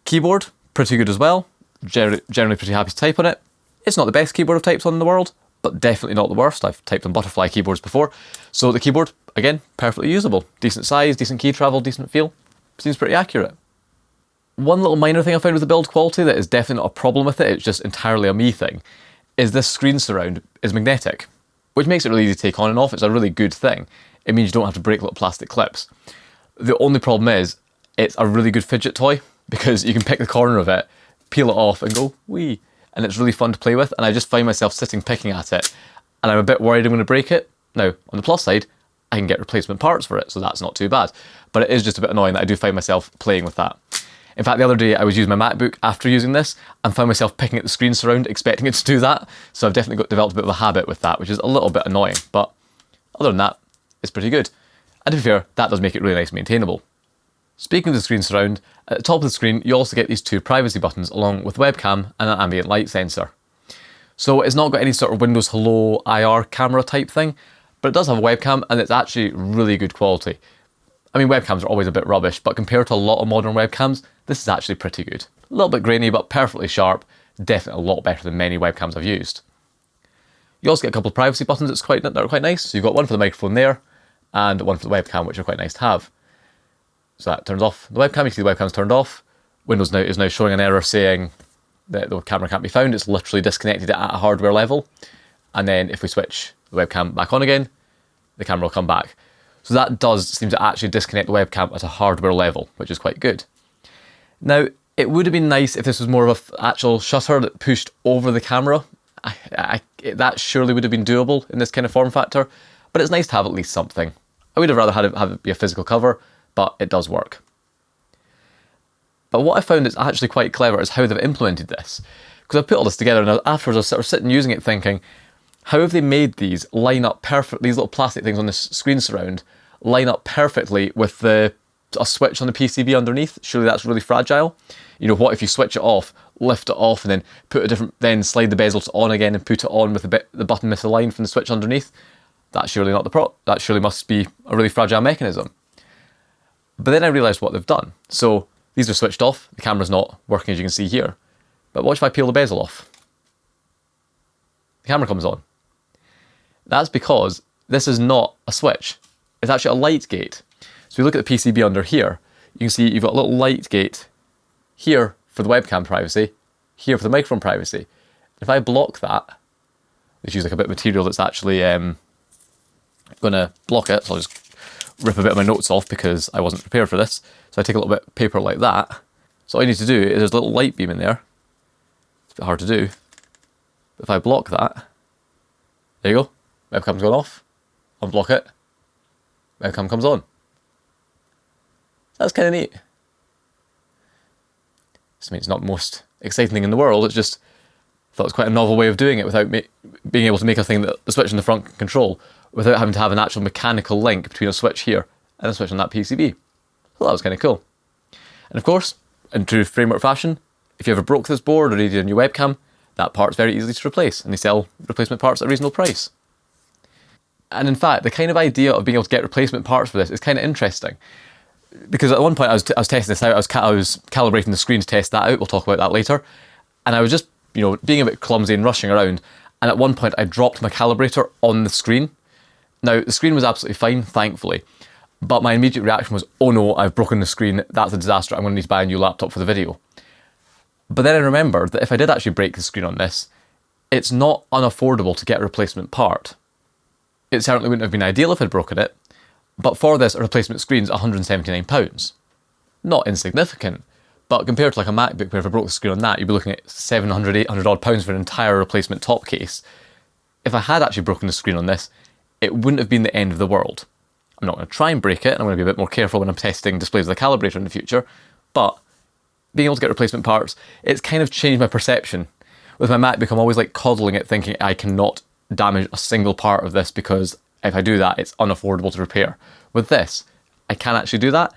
Keyboard, pretty good as well. Generally pretty happy to type on it. It's not the best keyboard I've typed on in the world, but definitely not the worst. I've typed on butterfly keyboards before. So the keyboard, again, perfectly usable. Decent size, decent key travel, decent feel. Seems pretty accurate. One little minor thing I found with the build quality that is definitely not a problem with it, it's just entirely a me thing, is this screen surround is magnetic, which makes it really easy to take on and off. It's a really good thing. It means you don't have to break little plastic clips. The only problem is, it's a really good fidget toy, because you can pick the corner of it, peel it off and go, wee, and it's really fun to play with, and I just find myself sitting picking at it, and I'm a bit worried I'm going to break it. Now, on the plus side, I can get replacement parts for it, so that's not too bad, but it is just a bit annoying that I do find myself playing with that. In fact, the other day I was using my MacBook after using this and found myself picking at the screen surround, expecting it to do that, so I've definitely developed a bit of a habit with that, which is a little bit annoying, but other than that, it's pretty good. And to be fair, that does make it really nice and maintainable. Speaking of the screen surround, at the top of the screen you also get these two privacy buttons along with webcam and an ambient light sensor. So it's not got any sort of Windows Hello IR camera type thing, but it does have a webcam and it's actually really good quality. I mean, webcams are always a bit rubbish, but compared to a lot of modern webcams, this is actually pretty good. A little bit grainy, but perfectly sharp. Definitely a lot better than many webcams I've used. You also get a couple of privacy buttons that are quite nice. So you've got one for the microphone there, and one for the webcam, which are quite nice to have. So that turns off the webcam. You see the webcam's turned off. Windows now is now showing an error saying that the camera can't be found. It's literally disconnected it at a hardware level. And then if we switch the webcam back on again, the camera will come back. So that does seem to actually disconnect the webcam at a hardware level, which is quite good. Now, it would have been nice if this was more of an actual shutter that pushed over the camera. That surely would have been doable in this kind of form factor, but it's nice to have at least something. I would have rather have it be a physical cover, but it does work. But what I found is actually quite clever is how they've implemented this. Because I've put all this together and afterwards I was sort of sitting using it thinking, how have they made these line up perfect, these little plastic things on this screen surround, line up perfectly with a switch on the PCB underneath? Surely that's really fragile. You know, what if you switch it off, lift it off, and then then slide the bezel on again and put it on with the button misaligned from the switch underneath? That's surely not that surely must be a really fragile mechanism. But then I realised what they've done. So these are switched off, the camera's not working as you can see here. But what if I peel the bezel off? The camera comes on. That's because this is not a switch. It's actually a light gate. So we look at the PCB under here, you can see you've got a little light gate here for the webcam privacy, here for the microphone privacy. If I block that, let's use like a bit of material that's actually going to block it, so I'll just rip a bit of my notes off because I wasn't prepared for this. So I take a little bit of paper like that. So all you need to do is there's a little light beam in there. It's a bit hard to do. But if I block that, there you go. Webcam's gone off. Unblock it. webcam comes on. That's kind of neat. I mean, it's not the most exciting thing in the world, it's just I thought it was quite a novel way of doing it without being able to make a thing that the switch in the front can control without having to have an actual mechanical link between a switch here and a switch on that PCB. So that was kind of cool. And of course, in true framework fashion, if you ever broke this board or needed a new webcam, that part's very easy to replace, and they sell replacement parts at a reasonable price. And in fact, the kind of idea of being able to get replacement parts for this is kind of interesting. Because at one point I was testing this out, I was calibrating the screen to test that out, we'll talk about that later, and I was just, being a bit clumsy and rushing around, and at one point I dropped my calibrator on the screen. Now, the screen was absolutely fine, thankfully, but my immediate reaction was, oh no, I've broken the screen, that's a disaster, I'm going to need to buy a new laptop for the video. But then I remembered that if I did actually break the screen on this, it's not unaffordable to get a replacement part. It certainly wouldn't have been ideal if I'd broken it, but for this, a replacement screen's £179. Not insignificant, but compared to like a MacBook where if I broke the screen on that, you'd be looking at 700, 800 odd pounds for an entire replacement top case. If I had actually broken the screen on this, it wouldn't have been the end of the world. I'm not going to try and break it, and I'm going to be a bit more careful when I'm testing displays with a calibrator in the future, but being able to get replacement parts, it's kind of changed my perception. With my MacBook, I'm always like coddling it, thinking I cannot damage a single part of this because if I do that, it's unaffordable to repair. With this, I can actually do that,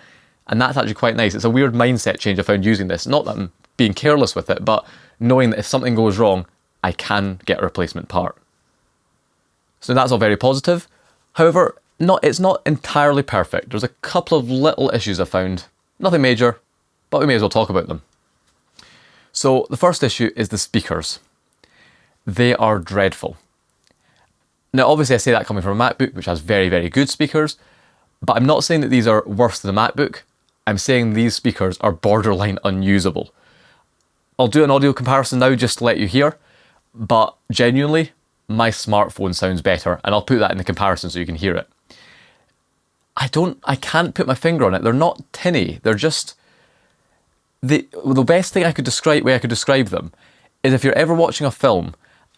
and that's actually quite nice. It's a weird mindset change I found using this. Not that I'm being careless with it, but knowing that if something goes wrong, I can get a replacement part. So that's all very positive. However, it's not entirely perfect. There's a couple of little issues I found. Nothing major, but we may as well talk about them. So the first issue is the speakers. They are dreadful. Now obviously I say that coming from a MacBook, which has very, very good speakers, but I'm not saying that these are worse than a MacBook. I'm saying these speakers are borderline unusable. I'll do an audio comparison now just to let you hear, but genuinely, my smartphone sounds better, and I'll put that in the comparison so you can hear it. I can't put my finger on it. They're not tinny. They're just... The best way I could describe them is if you're ever watching a film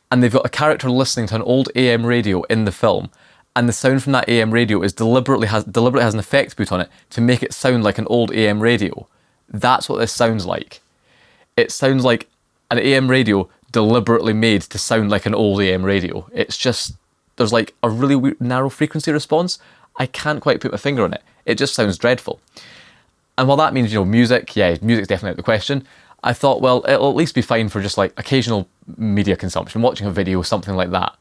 and they've got a character listening to an old AM radio in the film, and the sound from that AM radio is deliberately has an effect put on it to make it sound like an old AM radio. That's what this sounds like. It sounds like an AM radio deliberately made to sound like an old AM radio. It's just, there's like a really weird, narrow frequency response. I can't quite put my finger on it. It just sounds dreadful. And while that means, music's definitely out of the question, I thought, well, it'll at least be fine for just like occasional media consumption, watching a video, something like that.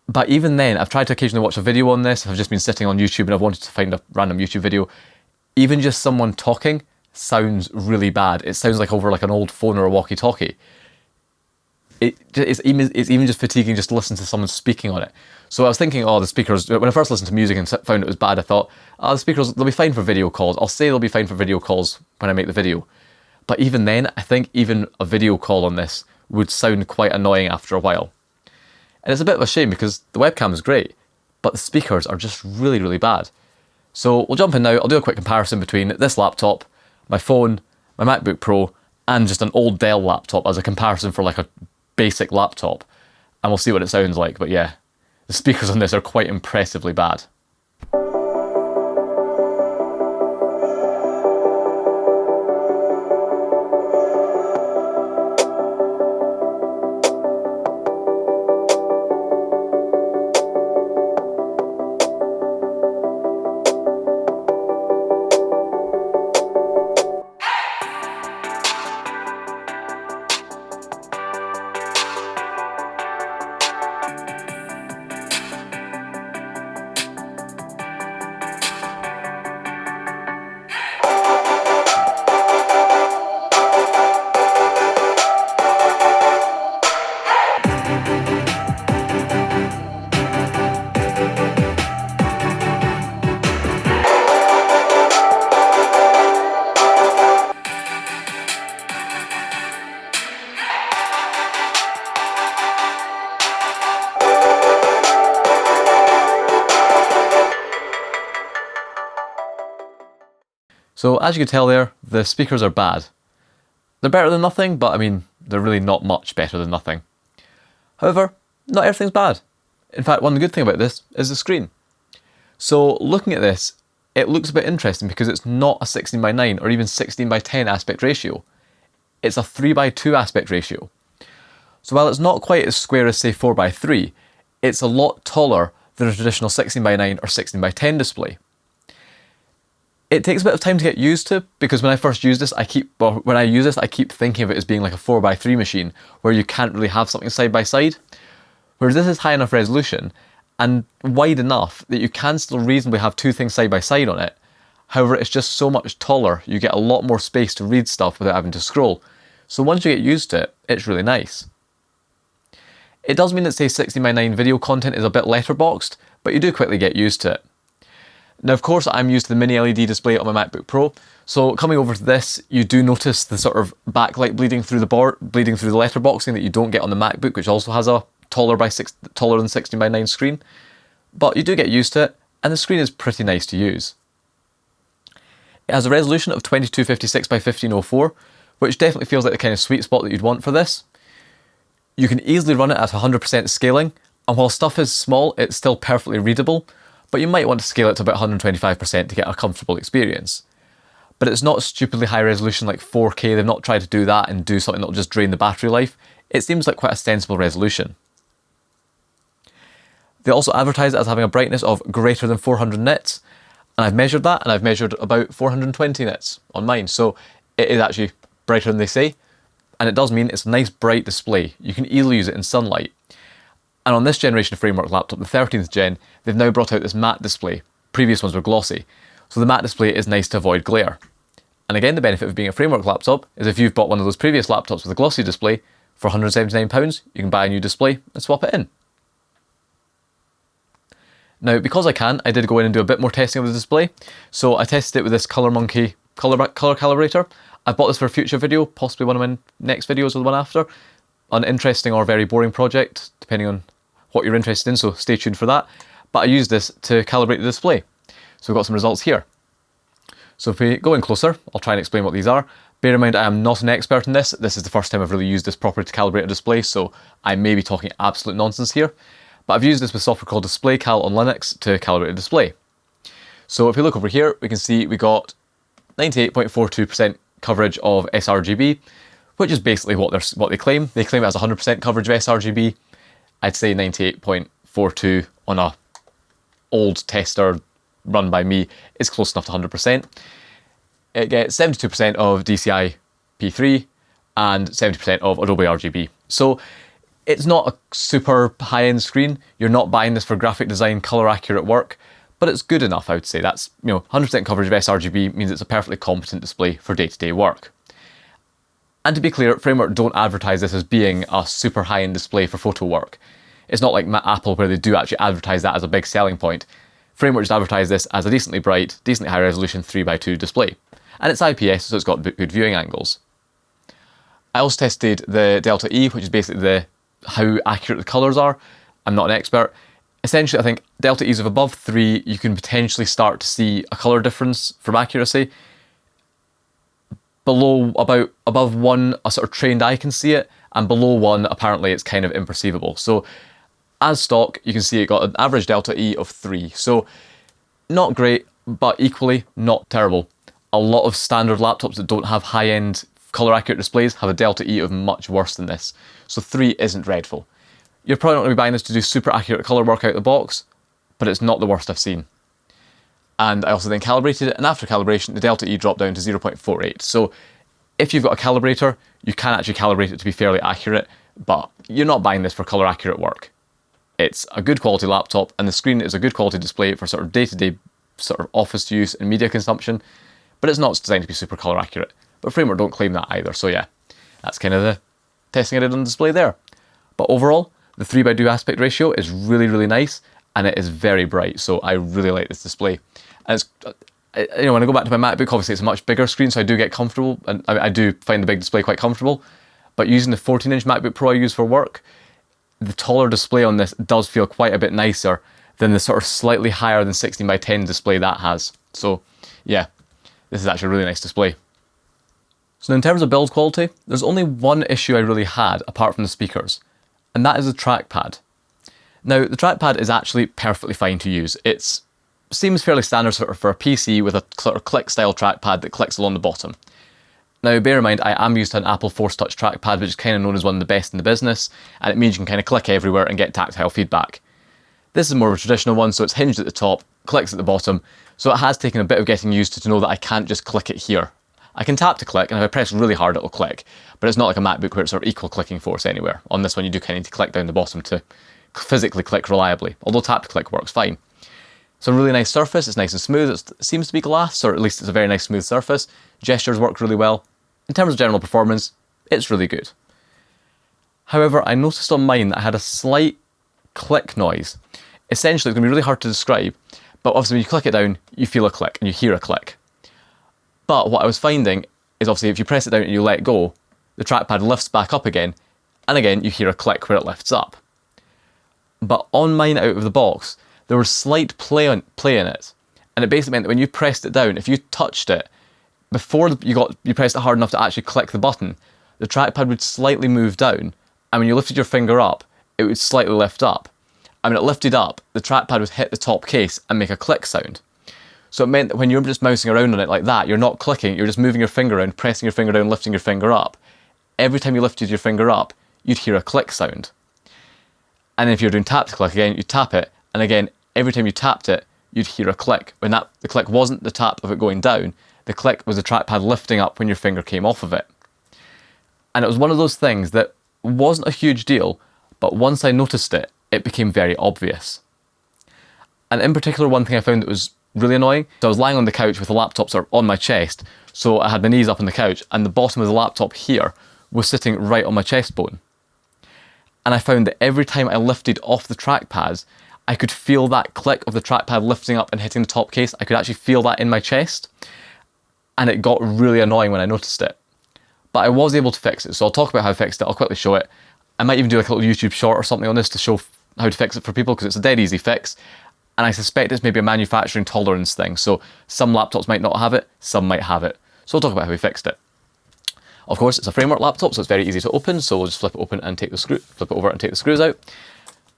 But even then, I've tried to occasionally watch a video on this. I've just been sitting on YouTube and I've wanted to find a random YouTube video. Even just someone talking sounds really bad. It sounds like over like an old phone or a walkie-talkie. It's even just fatiguing just to listen to someone speaking on it. So I was thinking, the speakers, when I first listened to music and found it was bad, I thought, the speakers, they'll be fine for video calls. I'll say they'll be fine for video calls when I make the video. But even then, I think even a video call on this would sound quite annoying after a while. And it's a bit of a shame because the webcam is great, but the speakers are just really, really bad. So we'll jump in now. I'll do a quick comparison between this laptop, my phone, my MacBook Pro, and just an old Dell laptop as a comparison for like a basic laptop. And we'll see what it sounds like. But yeah, the speakers on this are quite impressively bad. So as you can tell there, the speakers are bad. They're better than nothing, but I mean, they're really not much better than nothing. However, not everything's bad. In fact, one good thing about this is the screen. So looking at this, it looks a bit interesting because it's not a 16:9 or even 16:10 aspect ratio. It's a 3:2 aspect ratio. So while it's not quite as square as say 4:3, it's a lot taller than a traditional 16:9 or 16:10 display. It takes a bit of time to get used to because when I first use this, I keep thinking of it as being like a 4:3 machine where you can't really have something side by side. Whereas this is high enough resolution and wide enough that you can still reasonably have two things side by side on it. However, it's just so much taller, you get a lot more space to read stuff without having to scroll. So once you get used to it, it's really nice. It does mean that say 16:9 video content is a bit letterboxed, but you do quickly get used to it. Now of course I'm used to the mini LED display on my MacBook Pro, so coming over to this you do notice the sort of backlight bleeding through the letterboxing that you don't get on the MacBook, which also has a taller than 16:9 screen. But you do get used to it, and the screen is pretty nice to use. It has a resolution of 2256 by 1504, which definitely feels like the kind of sweet spot that you'd want for this. You can easily run it at 100% scaling, and while stuff is small, it's still perfectly readable, but you might want to scale it to about 125% to get a comfortable experience. But it's not stupidly high resolution like 4K, they've not tried to do that and do something that'll just drain the battery life. It seems like quite a sensible resolution. They also advertise it as having a brightness of greater than 400 nits, and I've measured that, and I've measured about 420 nits on mine, so it is actually brighter than they say, and it does mean it's a nice bright display. You can easily use it in sunlight. And on this generation of Framework laptop, the 13th gen, they've now brought out this matte display. Previous ones were glossy, so the matte display is nice to avoid glare. And again, the benefit of being a Framework laptop is if you've bought one of those previous laptops with a glossy display, for £179, you can buy a new display and swap it in. Now, because I can, I did go in and do a bit more testing of the display. So I tested it with this Color Monkey color calibrator. I bought this for a future video, possibly one of my next videos or the one after. An interesting or very boring project, depending on what you're interested in, so stay tuned for that. But I used this to calibrate the display. So we've got some results here. So if we go in closer, I'll try and explain what these are. Bear in mind, I am not an expert in this. This is the first time I've really used this properly to calibrate a display, so I may be talking absolute nonsense here. But I've used this with software called DisplayCal on Linux to calibrate a display. So if we look over here, we can see we got 98.42% coverage of sRGB, which is basically what they claim. They claim it has 100% coverage of sRGB. I'd say 98.42 on a old tester run by me is close enough to 100%. It gets 72% of DCI P3 and 70% of Adobe RGB. So it's not a super high-end screen. You're not buying this for graphic design, color accurate work, but it's good enough, I would say. That's, 100% coverage of sRGB means it's a perfectly competent display for day-to-day work. And to be clear, Framework don't advertise this as being a super high-end display for photo work. It's not like Apple where they do actually advertise that as a big selling point. Framework just advertise this as a decently bright, decently high resolution 3:2 display. And it's IPS, so it's got good viewing angles. I also tested the Delta E, which is basically how accurate the colours are. I'm not an expert. Essentially, I think Delta E's of above 3, you can potentially start to see a colour difference from accuracy. Above 1, a sort of trained eye can see it, and below 1, apparently it's kind of imperceivable. So as stock, you can see it got an average Delta E of 3. So not great, but equally not terrible. A lot of standard laptops that don't have high-end colour accurate displays have a Delta E of much worse than this. So 3 isn't dreadful. You're probably not going to be buying this to do super accurate colour work out of the box, but it's not the worst I've seen. And I also then calibrated it, and after calibration, the Delta E dropped down to 0.48. So if you've got a calibrator, you can actually calibrate it to be fairly accurate, but you're not buying this for colour accurate work. It's a good quality laptop, and the screen is a good quality display for sort of day-to-day sort of office use and media consumption, but it's not designed to be super colour accurate. But Framework don't claim that either, so yeah, that's kind of the testing I did on display there. But overall, the 3:2 aspect ratio is really, really nice, and it is very bright, so I really like this display. And it's, when I go back to my MacBook, obviously it's a much bigger screen, so I do get comfortable, and I do find the big display quite comfortable. But using the 14-inch MacBook Pro I use for work, the taller display on this does feel quite a bit nicer than the sort of slightly higher than 16:10 display that has. So yeah, this is actually a really nice display. So in terms of build quality, there's only one issue I really had apart from the speakers, and that is the trackpad. Now, the trackpad is actually perfectly fine to use. It's seems fairly standard for a PC with a sort of click style trackpad that clicks along the bottom. Now bear in mind, I am used to an Apple Force Touch trackpad, which is kind of known as one of the best in the business, and it means you can kind of click everywhere and get tactile feedback. This is more of a traditional one, so it's hinged at the top, clicks at the bottom, so it has taken a bit of getting used to know that I can't just click it here. I can tap to click, and if I press really hard it'll click, but it's not like a MacBook where it's sort of equal clicking force anywhere. On this one you do kind of need to click down the bottom to physically click reliably, although tap to click works fine. It's a really nice surface, it's nice and smooth, it seems to be glass, or at least it's a very nice smooth surface. Gestures work really well. In terms of general performance, it's really good. However, I noticed on mine that I had a slight click noise. Essentially, it's going to be really hard to describe, but obviously when you click it down, you feel a click and you hear a click. But what I was finding is obviously if you press it down and you let go, the trackpad lifts back up again, and again you hear a click where it lifts up. But on mine out of the box, there was slight play in it, and it basically meant that when you pressed it down, if you touched it, before you pressed it hard enough to actually click the button, the trackpad would slightly move down, and when you lifted your finger up, it would slightly lift up. And when it lifted up, the trackpad would hit the top case and make a click sound. So it meant that when you're just mousing around on it like that, you're not clicking, you're just moving your finger around, pressing your finger down, lifting your finger up. Every time you lifted your finger up, you'd hear a click sound. And if you're doing tap to click again, you tap it, and again, every time you tapped it, you'd hear a click. When the click wasn't the tap of it going down, the click was the trackpad lifting up when your finger came off of it. And it was one of those things that wasn't a huge deal, but once I noticed it, it became very obvious. And in particular, one thing I found that was really annoying, so I was lying on the couch with the laptop sort of on my chest, so I had my knees up on the couch, and the bottom of the laptop here was sitting right on my chest bone. And I found that every time I lifted off the trackpads, I could feel that click of the trackpad lifting up and hitting the top case. I could actually feel that in my chest, and it got really annoying when I noticed it. But I was able to fix it, so I'll talk about how I fixed it, I'll quickly show it. I might even do like a little YouTube short or something on this to show how to fix it for people, because it's a dead easy fix, and I suspect it's maybe a manufacturing tolerance thing, so some laptops might not have it, some might have it. So I'll talk about how we fixed it. Of course, it's a framework laptop, so it's very easy to open, so we'll just flip it open and flip it over and take the screws out.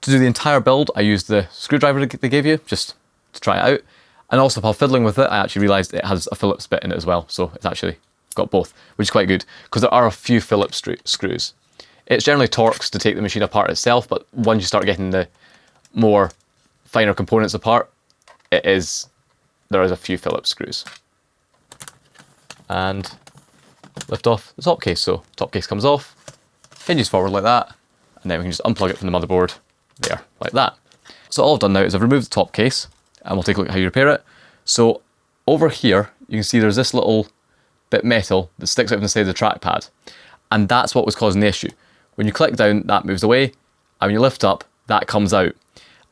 To do the entire build, I used the screwdriver they gave you, just to try it out. And also, while fiddling with it, I actually realised it has a Phillips bit in it as well, so it's actually got both, which is quite good, because there are a few Phillips screws. It's generally Torx to take the machine apart itself, but once you start getting the more finer components apart, there is a few Phillips screws. And lift off the top case, so top case comes off, hinges forward like that, and then we can just unplug it from the motherboard, there, like that. So all I've done now is I've removed the top case, and we'll take a look at how you repair it. So over here, you can see there's this little bit metal that sticks out from the side of the trackpad, and that's what was causing the issue. When you click down, that moves away, and when you lift up, that comes out.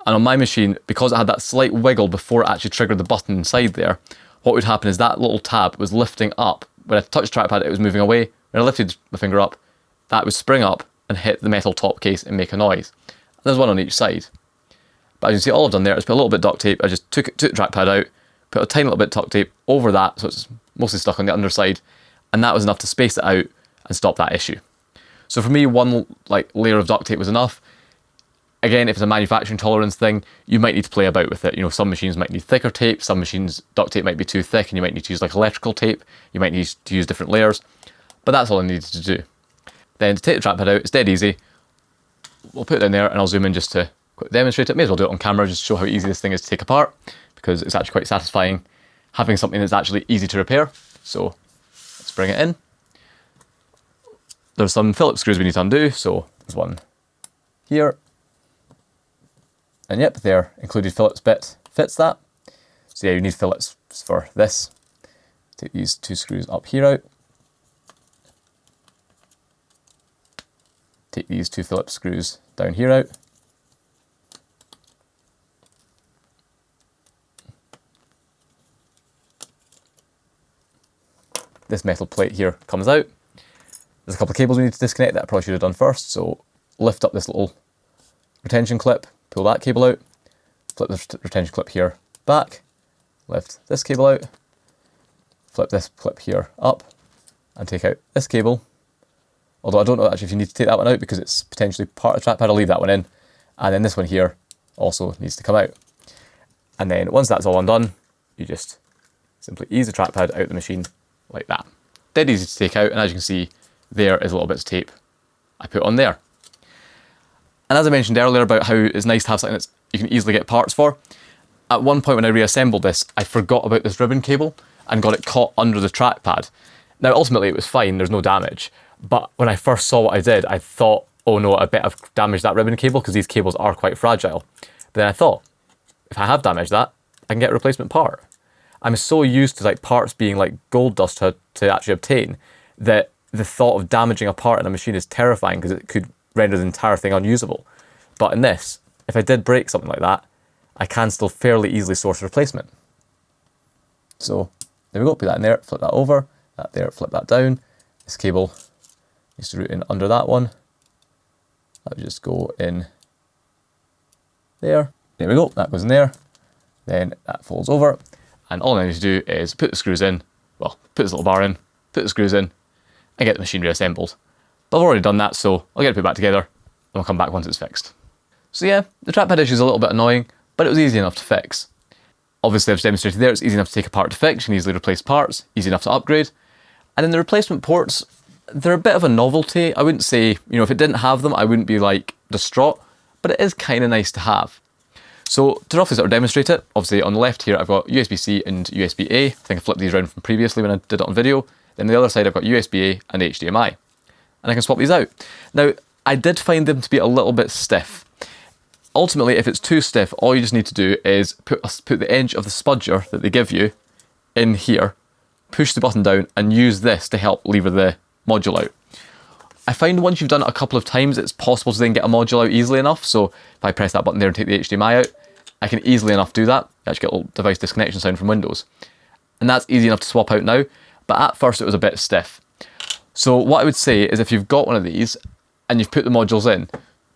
And on my machine, because it had that slight wiggle before it actually triggered the button inside there, what would happen is that little tab was lifting up. When I touched the trackpad, it was moving away. When I lifted my finger up, that would spring up and hit the metal top case and make a noise. And there's one on each side. But as you can see, all I've done there is put a little bit of duct tape. I just took the trackpad out, put a tiny little bit of duct tape over that, so it's mostly stuck on the underside, and that was enough to space it out and stop that issue. So for me, one layer of duct tape was enough. Again, if it's a manufacturing tolerance thing, you might need to play about with it. You know, some machines might need thicker tape, some machines duct tape might be too thick, and you might need to use like electrical tape. You might need to use different layers, but that's all I needed to do. Then to take the trackpad out, it's dead easy. We'll put it down there, and I'll zoom in just to quickly demonstrate it. May as well do it on camera, just to show how easy this thing is to take apart, because it's actually quite satisfying having something that's actually easy to repair. So let's bring it in. There's some Phillips screws we need to undo, so there's one here. And yep, their included Phillips bit fits that. So yeah, you need Phillips for this. Take these two screws up here out. Take these two Phillips screws down here out. This metal plate here comes out. There's a couple of cables we need to disconnect that I probably should have done first. So lift up this little retention clip, pull that cable out, flip the retention clip here back, lift this cable out, flip this clip here up, and take out this cable. Although I don't know actually if you need to take that one out because it's potentially part of the trackpad, I'll leave that one in. And then this one here also needs to come out. And then once that's all undone, you just simply ease the trackpad out of the machine like that. Dead easy to take out, and as you can see, there is a little bit of tape I put on there. And as I mentioned earlier about how it's nice to have something that you can easily get parts for, at one point when I reassembled this, I forgot about this ribbon cable and got it caught under the trackpad. Now ultimately it was fine, there's no damage, but when I first saw what I did, I thought, oh no, I bet I've damaged that ribbon cable because these cables are quite fragile. But then I thought, if I have damaged that, I can get a replacement part. I'm so used to like parts being like gold dust to actually obtain that the thought of damaging a part in a machine is terrifying because it could render the entire thing unusable. But in this, if I did break something like that, I can still fairly easily source a replacement. So there we go, put that in there, flip that over, that there, flip that down. This cable needs to route in under that one. That would just go in there. There we go, that goes in there. Then that folds over. And all I need to do is put the screws in, well, put this little bar in, put the screws in, and get the machine reassembled. But I've already done that, so I'll get it put back together, and I'll come back once it's fixed. So yeah, the trackpad issue is a little bit annoying, but it was easy enough to fix. Obviously, I've demonstrated there, it's easy enough to take apart to fix, you can easily replace parts, easy enough to upgrade. And then the replacement ports, they're a bit of a novelty. I wouldn't say, if it didn't have them, I wouldn't be like distraught, but it is kind of nice to have. So to roughly sort of demonstrate it, obviously on the left here I've got USB-C and USB-A. I think I flipped these around from previously when I did it on video. Then on the other side I've got USB-A and HDMI. And I can swap these out. Now, I did find them to be a little bit stiff. Ultimately, if it's too stiff, all you just need to do is put the edge of the spudger that they give you in here, push the button down, and use this to help lever the module out. I find once you've done it a couple of times, it's possible to then get a module out easily enough. So if I press that button there and take the HDMI out, I can easily enough do that. You actually get a little device disconnection sound from Windows. And that's easy enough to swap out now, but at first it was a bit stiff. So what I would say is if you've got one of these and you've put the modules in,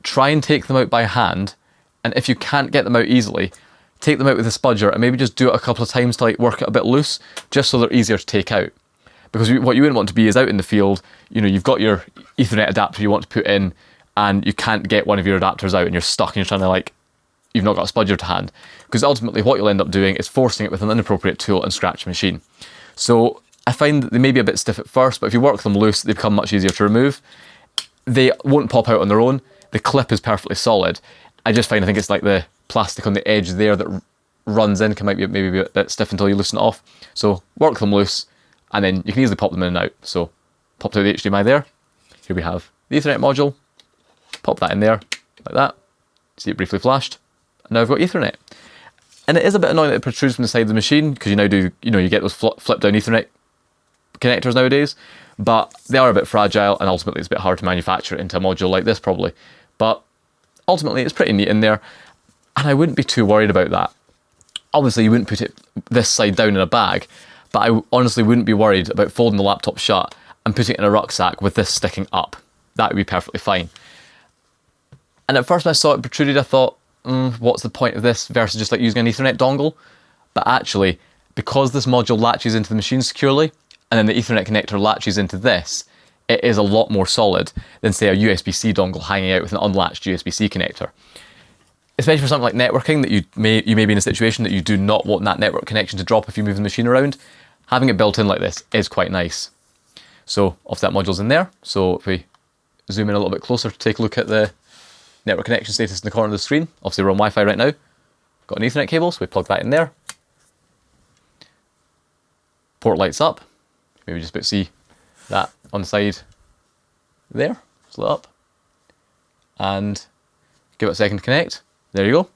try and take them out by hand. And if you can't get them out easily, take them out with a spudger and maybe just do it a couple of times to like work it a bit loose, just so they're easier to take out. Because what you wouldn't want to be is out in the field, you've got your Ethernet adapter you want to put in and you can't get one of your adapters out and you're stuck and you're trying to you've not got a spudger to hand. Because ultimately what you'll end up doing is forcing it with an inappropriate tool and scratch the machine. So I find that they may be a bit stiff at first, but if you work them loose, they become much easier to remove. They won't pop out on their own. The clip is perfectly solid. I think it's like the plastic on the edge there that runs in might be maybe a bit stiff until you loosen it off. So work them loose, and then you can easily pop them in and out. So pop out the HDMI there. Here we have the Ethernet module. Pop that in there, like that. See it briefly flashed. And now I've got Ethernet. And it is a bit annoying that it protrudes from the side of the machine, because you get those flip down Ethernet connectors nowadays, but they are a bit fragile, and ultimately it's a bit hard to manufacture it into a module like this probably. But ultimately it's pretty neat in there, and I wouldn't be too worried about that. Obviously you wouldn't put it this side down in a bag, but I honestly wouldn't be worried about folding the laptop shut and putting it in a rucksack with this sticking up. That would be perfectly fine. And at first when I saw it protruded, I thought, what's the point of this versus just like using an Ethernet dongle? But actually, because this module latches into the machine securely, and then the Ethernet connector latches into this, it is a lot more solid than say a USB-C dongle hanging out with an unlatched USB-C connector. Especially for something like networking, that you may be in a situation that you do not want that network connection to drop if you move the machine around. Having it built in like this is quite nice. So obviously that module's in there. So if we zoom in a little bit closer to take a look at the network connection status in the corner of the screen. Obviously we're on Wi-Fi right now. Got an Ethernet cable, so we plug that in there. Port lights up. Maybe just about see that on the side there. It's lit up. And give it a second to connect. There you go.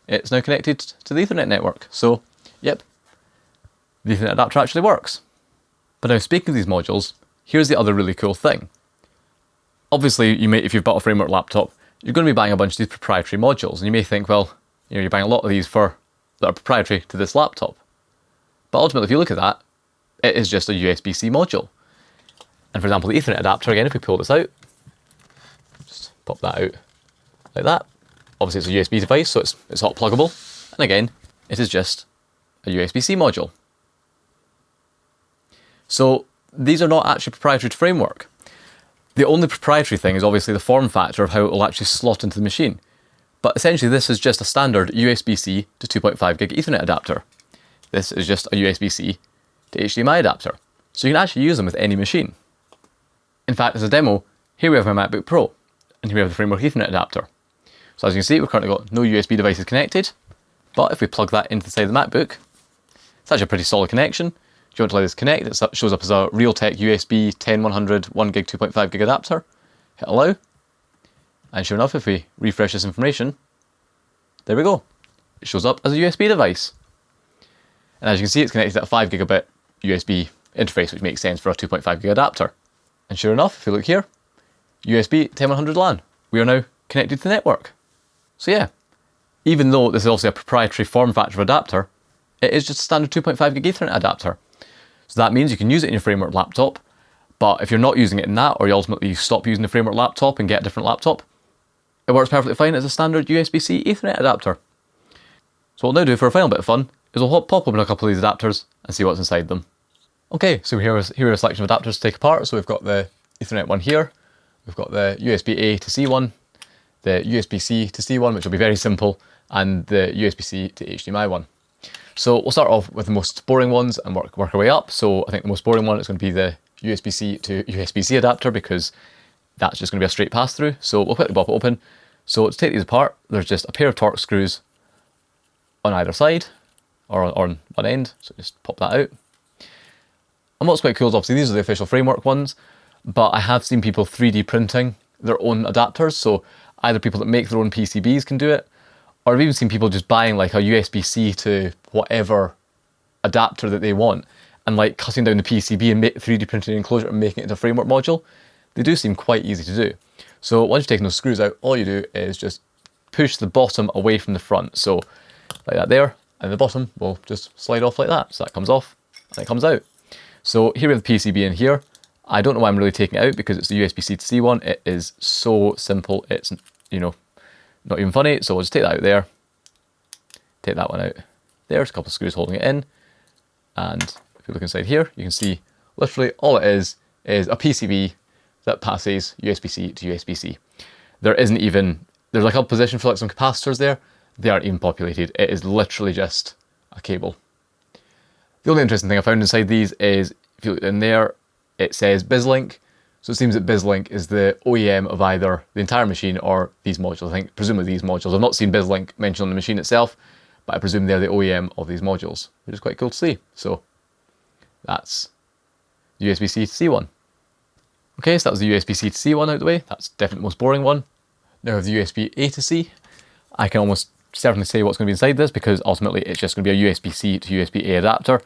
It's now connected to the Ethernet network. So, yep, the Ethernet adapter actually works. But now speaking of these modules, here's the other really cool thing. Obviously, if you've bought a framework laptop, you're going to be buying a bunch of these proprietary modules, and you may think, well, you're buying a lot of these that are proprietary to this laptop. But ultimately, if you look at that, it is just a USB-C module. And for example, the Ethernet adapter, again, if we pull this out, just pop that out like that. Obviously it's a USB device, so it's hot pluggable. And again, it is just a USB-C module. So these are not actually proprietary to Framework. The only proprietary thing is obviously the form factor of how it will actually slot into the machine. But essentially this is just a standard USB-C to 2.5 gig Ethernet adapter. This is just a USB-C to HDMI adapter. So you can actually use them with any machine. In fact, as a demo, here we have my MacBook Pro, and here we have the Framework Ethernet adapter. So as you can see, we've currently got no USB devices connected, but if we plug that into the side of the MacBook, it's actually a pretty solid connection. If you want to let this connect, it shows up as a Realtek USB 10100 1 gig 2.5 gig adapter. Hit allow, and sure enough, if we refresh this information, there we go. It shows up as a USB device. And as you can see, it's connected to a 5 gigabit USB interface, which makes sense for a 2.5 gig adapter. And sure enough, if you look here, USB 10100 LAN, we are now connected to the network. So yeah, even though this is obviously a proprietary form factor of adapter, it is just a standard 2.5 gig Ethernet adapter. So that means you can use it in your Framework laptop, but if you're not using it in that, or you ultimately stop using the Framework laptop and get a different laptop, it works perfectly fine as a standard USB-C Ethernet adapter. So what we'll now do for a final bit of fun is we'll pop open a couple of these adapters and see what's inside them. Okay, so here are a selection of adapters to take apart. So we've got the Ethernet one here, we've got the USB-A to C one, the USB-C to C one, which will be very simple, and the USB-C to HDMI one. So we'll start off with the most boring ones and work our way up. So I think the most boring one is going to be the USB-C to USB-C adapter, because that's just going to be a straight pass-through. So we'll quickly pop it open. So to take these apart, there's just a pair of Torx screws on either side, or on one end, so just pop that out. And what's quite cool is obviously these are the official Framework ones, but I have seen people 3D printing their own adapters, so either people that make their own PCBs can do it, or I've even seen people just buying like a USB-C to whatever adapter that they want, and like cutting down the PCB and 3D printing an enclosure and making it into a Framework module. They do seem quite easy to do. So once you've taken those screws out, all you do is just push the bottom away from the front. So like that there, and the bottom will just slide off like that. So that comes off and it comes out. So here we have the PCB in here. I don't know why I'm really taking it out, because it's the USB-C to C one. It is so simple. It's, you know, not even funny. So we'll just take that out there. Take that one out. There's a couple of screws holding it in. And if you look inside here, you can see literally all it is a PCB that passes USB-C to USB-C. There isn't even, there's like a position for like some capacitors there. They aren't even populated. It is literally just a cable. The only interesting thing I found inside these is, if you look in there, it says BizLink. So it seems that BizLink is the OEM of either the entire machine or these modules. I think presumably these modules. I've not seen BizLink mentioned on the machine itself, but I presume they're the OEM of these modules, which is quite cool to see. So that's USB-C to C one. Okay, so that was the USB-C to C one out of the way. That's definitely the most boring one. Now with the USB-A to C, I can almost certainly say what's going to be inside this, because ultimately it's just going to be a USB-C to USB-A adapter.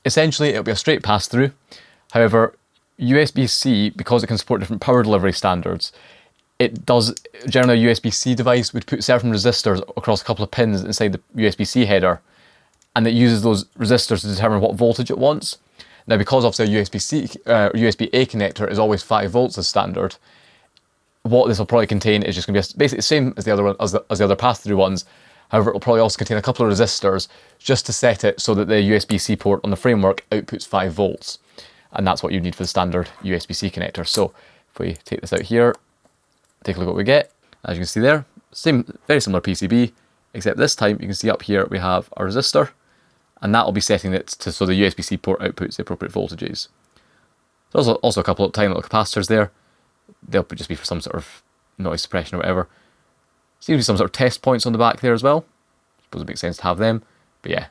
Essentially, it'll be a straight pass-through. However, USB-C, because it can support different power delivery standards, it does, generally a USB-C device would put certain resistors across a couple of pins inside the USB-C header, and it uses those resistors to determine what voltage it wants. Now, because obviously a USB-A connector is always 5 volts as standard, what this will probably contain is just going to be basically the same as the other one, as the other pass-through ones. However, it will probably also contain a couple of resistors just to set it so that the USB-C port on the Framework outputs 5 volts. And that's what you need for the standard USB-C connector. So if we take this out here, take a look at what we get. As you can see there, very similar PCB, except this time you can see up here we have a resistor, and that will be setting it to so the USB-C port outputs the appropriate voltages. There's also a couple of tiny little capacitors there. They'll just be for some sort of noise suppression or whatever. Seems to be some sort of test points on the back there as well. I suppose it makes sense to have them. But yeah,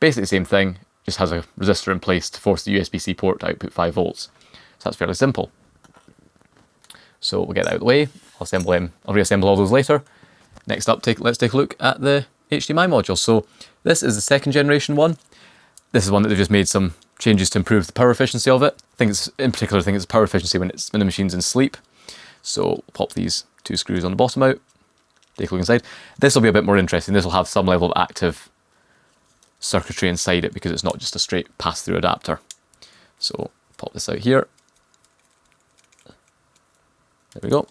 basically the same thing, just has a resistor in place to force the USB-C port to output 5 volts. So that's fairly simple. So we'll get that out of the way. I'll reassemble all those later. Next up, let's take a look at the HDMI module. So this is the 2nd generation one. This is one that they've just made some changes to improve the power efficiency of it. In particular, I think it's power efficiency when the machine's in sleep. So we'll pop these 2 screws on the bottom out. Take a look inside. This will be a bit more interesting. This will have some level of active circuitry inside it, because it's not just a straight pass-through adapter. So pop this out here. There we go.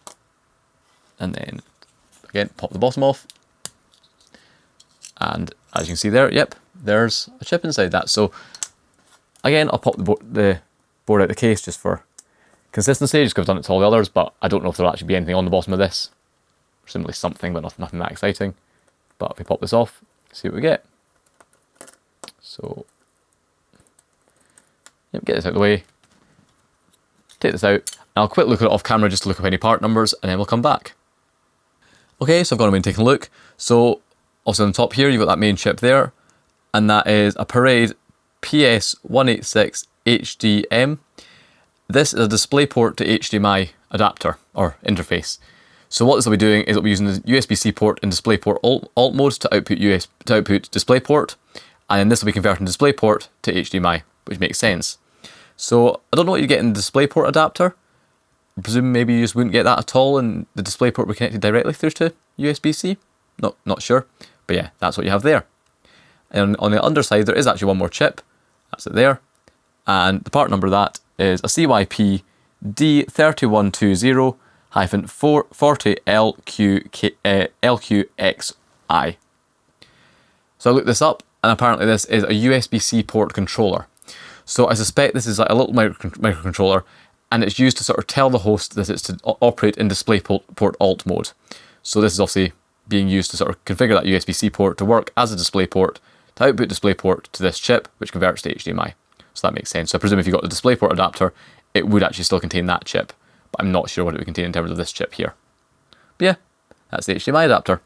And then again, pop the bottom off. And as you can see there, yep, there's a chip inside that. So again, I'll pop the board out of the case just for consistency, just because I've done it to all the others, but I don't know if there'll actually be anything on the bottom of this. Presumably something, but nothing that exciting. But if we pop this off, see what we get. So, yep, get this out of the way. Take this out. And I'll quick look at it off camera just to look up any part numbers, and then we'll come back. Okay, so I've gone away and taken a look. So, also on the top here, you've got that main chip there, and that is a Parade PS186 HDM. This is a DisplayPort to HDMI adapter, or interface. So what this will be doing is it'll be using the USB-C port in DisplayPort alt mode to output DisplayPort, and then this will be converting DisplayPort to HDMI, which makes sense. So I don't know what you get in the DisplayPort adapter. I presume maybe you just wouldn't get that at all, and the DisplayPort will be connected directly through to USB-C. Not sure, but yeah, that's what you have there. And on the underside, there is actually one more chip. That's it there, and the part number of that is a CYP D3120-40LQXI. So I looked this up, and apparently this is a USB-C port controller. So I suspect this is like a little microcontroller, and it's used to sort of tell the host that it's to operate in DisplayPort alt mode. So this is obviously being used to sort of configure that USB-C port to work as a DisplayPort, to output DisplayPort to this chip, which converts to HDMI. So that makes sense. So I presume if you got the DisplayPort adapter, it would actually still contain that chip, but I'm not sure what it would contain in terms of this chip here. But yeah, that's the HDMI adapter.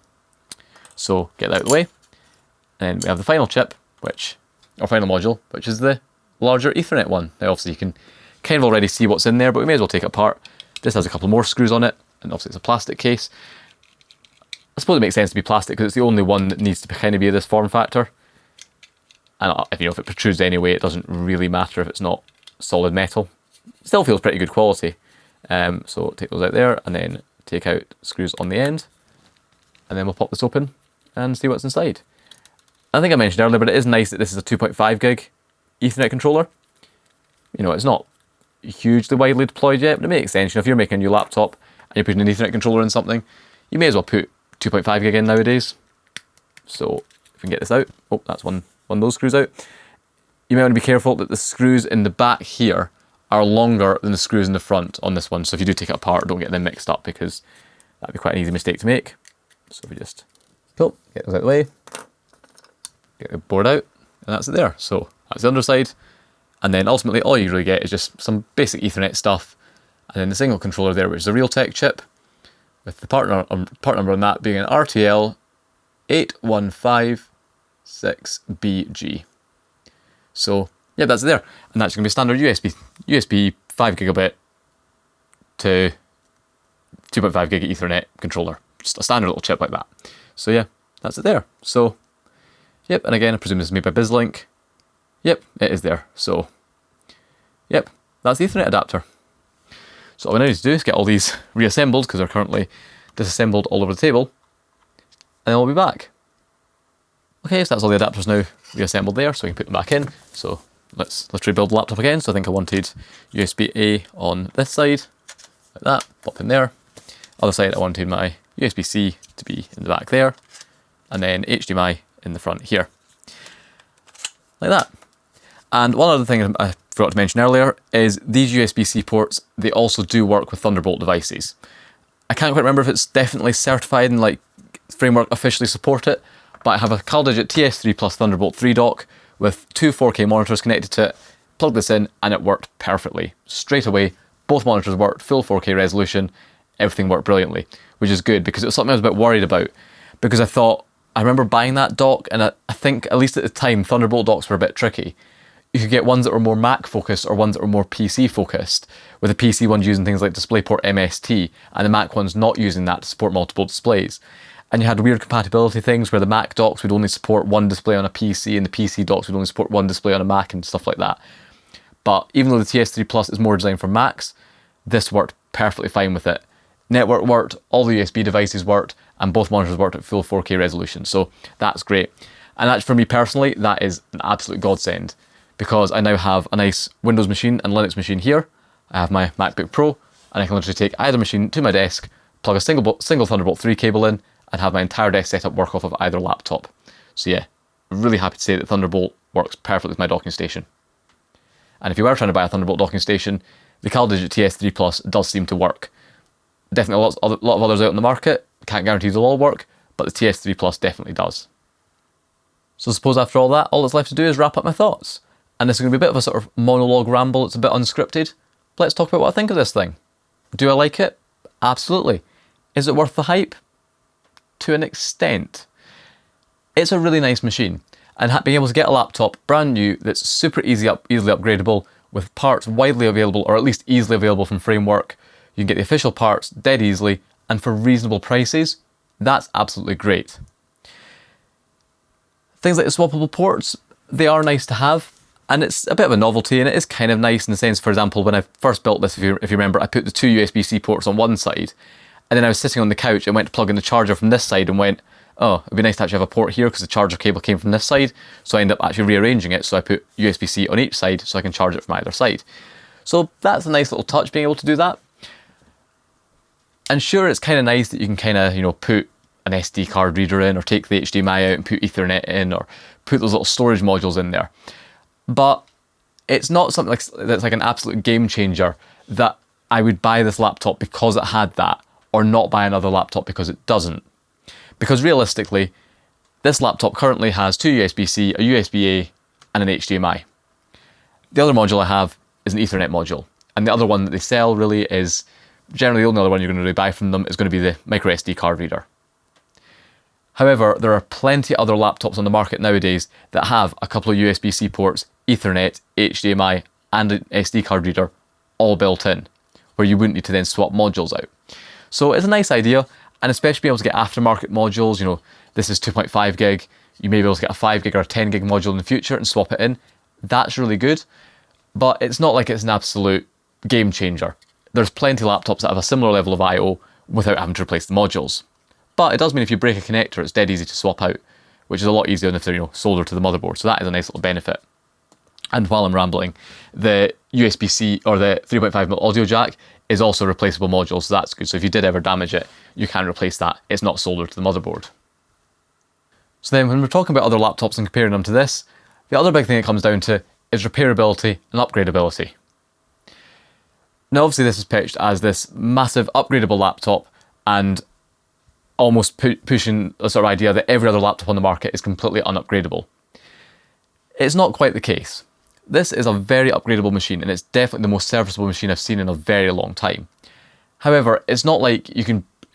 So get that out of the way. And we have the final chip, or final module, which is the larger Ethernet one. Now obviously you can kind of already see what's in there, but we may as well take it apart. This has a couple more screws on it, and obviously it's a plastic case. I suppose it makes sense to be plastic because it's the only one that needs to kind of be this form factor. And if it protrudes anyway, it doesn't really matter if it's not solid metal. It still feels pretty good quality. So take those out there, and then take out screws on the end, and then we'll pop this open and see what's inside. I think I mentioned earlier, but it is nice that this is a 2.5 gig Ethernet controller. You know, it's not hugely widely deployed yet, but it makes sense. You know, if you're making a new laptop and you're putting an Ethernet controller in something, you may as well put 2.5 gig in nowadays. So if we can get this out, oh, that's one of those screws out. You might want to be careful that the screws in the back here are longer than the screws in the front on this one. So if you do take it apart, don't get them mixed up, because that'd be quite an easy mistake to make. So if we just, cool, get those out of the way, get the board out, and that's it there. So that's the underside. And then ultimately all you really get is just some basic Ethernet stuff, and then the single controller there, which is a Realtek chip, with the part number on that being an RTL 8156BG. So yeah, that's there, and that's going to be standard USB 5 gigabit to 2.5 gig Ethernet controller, just a standard little chip like that. So yeah, that's it there. So yep, and again I presume this is made by BizLink. Yep, it is there. So yep, that's the Ethernet adapter. So all we now need to do is get all these reassembled, because they're currently disassembled all over the table, and then we'll be back. Okay, so that's all the adapters now reassembled there, so we can put them back in. So let's rebuild the laptop again. So I think I wanted USB-A on this side, like that, pop in there. Other side I wanted my USB-C to be in the back there, and then HDMI in the front here, like that. And one other thing I forgot to mention earlier is these USB-C ports, they also do work with Thunderbolt devices. I can't quite remember if it's definitely certified and like framework officially support it, but I have a CalDigit TS3 plus Thunderbolt 3 dock with two 4K monitors connected to it, plugged this in, and it worked perfectly. Straight away, both monitors worked, full 4K resolution, everything worked brilliantly, which is good, because it was something I was a bit worried about, because I remember buying that dock, and I think, at least at the time, Thunderbolt docks were a bit tricky. You could get ones that were more Mac focused or ones that were more PC focused, with the PC ones using things like DisplayPort MST, and the Mac ones not using that to support multiple displays. And you had weird compatibility things where the Mac docks would only support one display on a PC, and the PC docks would only support one display on a Mac and stuff like that. But even though the TS3 Plus is more designed for Macs, this worked perfectly fine with it. Network worked, all the USB devices worked, and both monitors worked at full 4K resolution, so that's great. And actually, for me personally, that is an absolute godsend, because I now have a nice Windows machine and Linux machine here. I have my MacBook Pro, and I can literally take either machine to my desk, plug a single Thunderbolt 3 cable in, and have my entire desk setup work off of either laptop. So yeah, really happy to say that Thunderbolt works perfectly with my docking station. And if you were trying to buy a Thunderbolt docking station, the CalDigit TS3 Plus does seem to work. Definitely a lot of others out on the market. Can't guarantee they'll all work, but the TS3 Plus definitely does. So I suppose after all that, all that's left to do is wrap up my thoughts. And this is going to be a bit of a sort of monologue ramble, it's a bit unscripted. Let's talk about what I think of this thing. Do I like it? Absolutely. Is it worth the hype? To an extent. It's a really nice machine, and being able to get a laptop brand new that's super easily upgradable, with parts widely available, or at least easily available from Framework. You can get the official parts dead easily, and for reasonable prices, that's absolutely great. Things like the swappable ports, they are nice to have, and it's a bit of a novelty, and it is kind of nice in the sense, for example, when I first built this, if you remember, I put the two USB-C ports on one side, and then I was sitting on the couch and went to plug in the charger from this side and went, oh, it'd be nice to actually have a port here because the charger cable came from this side. So I ended up actually rearranging it. So I put USB-C on each side so I can charge it from either side. So that's a nice little touch, being able to do that. And sure, it's kind of nice that you can kind of, put an SD card reader in, or take the HDMI out and put Ethernet in, or put those little storage modules in there. But it's not something that's like an absolute game changer that I would buy this laptop because it had that, or not buy another laptop because it doesn't. Because realistically, this laptop currently has two USB-C, a USB-A, and an HDMI. The other module I have is an Ethernet module, and the other one that they sell really is, generally the only other one you're going to really buy from them is going to be the micro SD card reader. However, there are plenty of other laptops on the market nowadays that have a couple of USB-C ports, Ethernet, HDMI, and an SD card reader all built in, where you wouldn't need to then swap modules out. So it's a nice idea, and especially being able to get aftermarket modules, this is 2.5 gig, you may be able to get a 5 gig or a 10 gig module in the future and swap it in. That's really good, but it's not like it's an absolute game changer. There's plenty of laptops that have a similar level of I/O without having to replace the modules. But it does mean if you break a connector, it's dead easy to swap out, which is a lot easier than if they're soldered to the motherboard. So that is a nice little benefit. And while I'm rambling, the USB-C or the 3.5mm audio jack is also a replaceable module, so that's good. So if you did ever damage it, you can replace that. It's not soldered to the motherboard. So then when we're talking about other laptops and comparing them to this, the other big thing it comes down to is repairability and upgradability. Now obviously this is pitched as this massive upgradable laptop and almost pushing the sort of idea that every other laptop on the market is completely unupgradable. It's not quite the case. This is a very upgradable machine, and it's definitely the most serviceable machine I've seen in a very long time. However, it's not like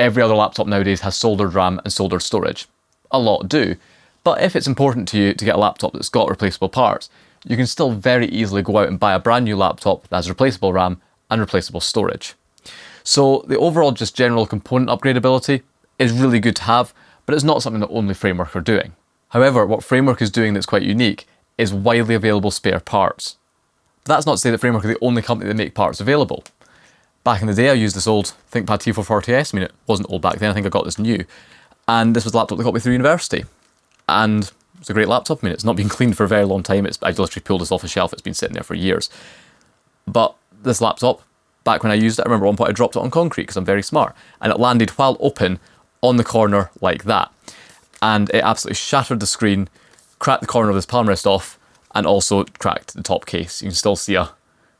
every other laptop nowadays has soldered RAM and soldered storage. A lot do, but if it's important to you to get a laptop that's got replaceable parts, you can still very easily go out and buy a brand new laptop that has replaceable RAM and replaceable storage. So the overall just general component upgradability is really good to have, but it's not something that only Framework are doing. However, what Framework is doing that's quite unique is widely available spare parts. But that's not to say that Framework are the only company that make parts available. Back in the day I used this old ThinkPad T440S, it wasn't old back then, I think I got this new, and this was a laptop that got me through university. And it's a great laptop, it's not been cleaned for a very long time, I literally pulled this off a shelf, it's been sitting there for years. But this laptop, back when I used it, I remember at one point I dropped it on concrete because I'm very smart, and it landed while open on the corner like that. And it absolutely shattered the screen, cracked the corner of this palm rest off, and also cracked the top case. You can still see a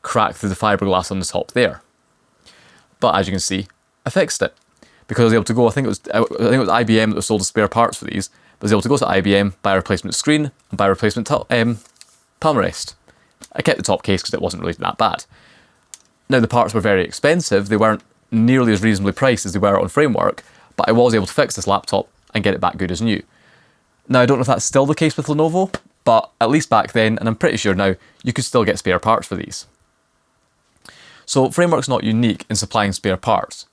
crack through the fiberglass on the top there. But as you can see, I fixed it. Because I was able to go, I think it was IBM that sold the spare parts for these, but I was able to go to IBM, buy a replacement screen, and buy a replacement palm rest. I kept the top case because it wasn't really that bad. Now the parts were very expensive, they weren't nearly as reasonably priced as they were on Framework, but I was able to fix this laptop and get it back good as new. Now I don't know if that's still the case with Lenovo, but at least back then, and I'm pretty sure now, you could still get spare parts for these. So Framework's not unique in supplying spare parts.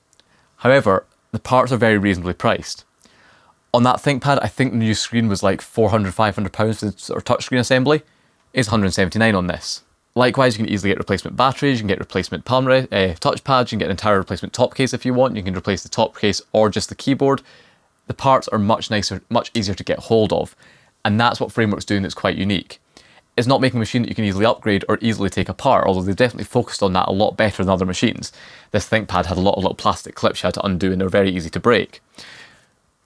However, the parts are very reasonably priced. On that ThinkPad, I think the new screen was like £400, £500 for the sort of touchscreen assembly. It's £179 on this. Likewise, you can easily get replacement batteries, you can get replacement touchpads, you can get an entire replacement top case if you want, you can replace the top case or just the keyboard. The parts are much nicer, much easier to get hold of, and that's what Framework's doing that's quite unique. It's not making a machine that you can easily upgrade or easily take apart, although they've definitely focused on that a lot better than other machines. This ThinkPad had a lot of little plastic clips you had to undo, and they're very easy to break.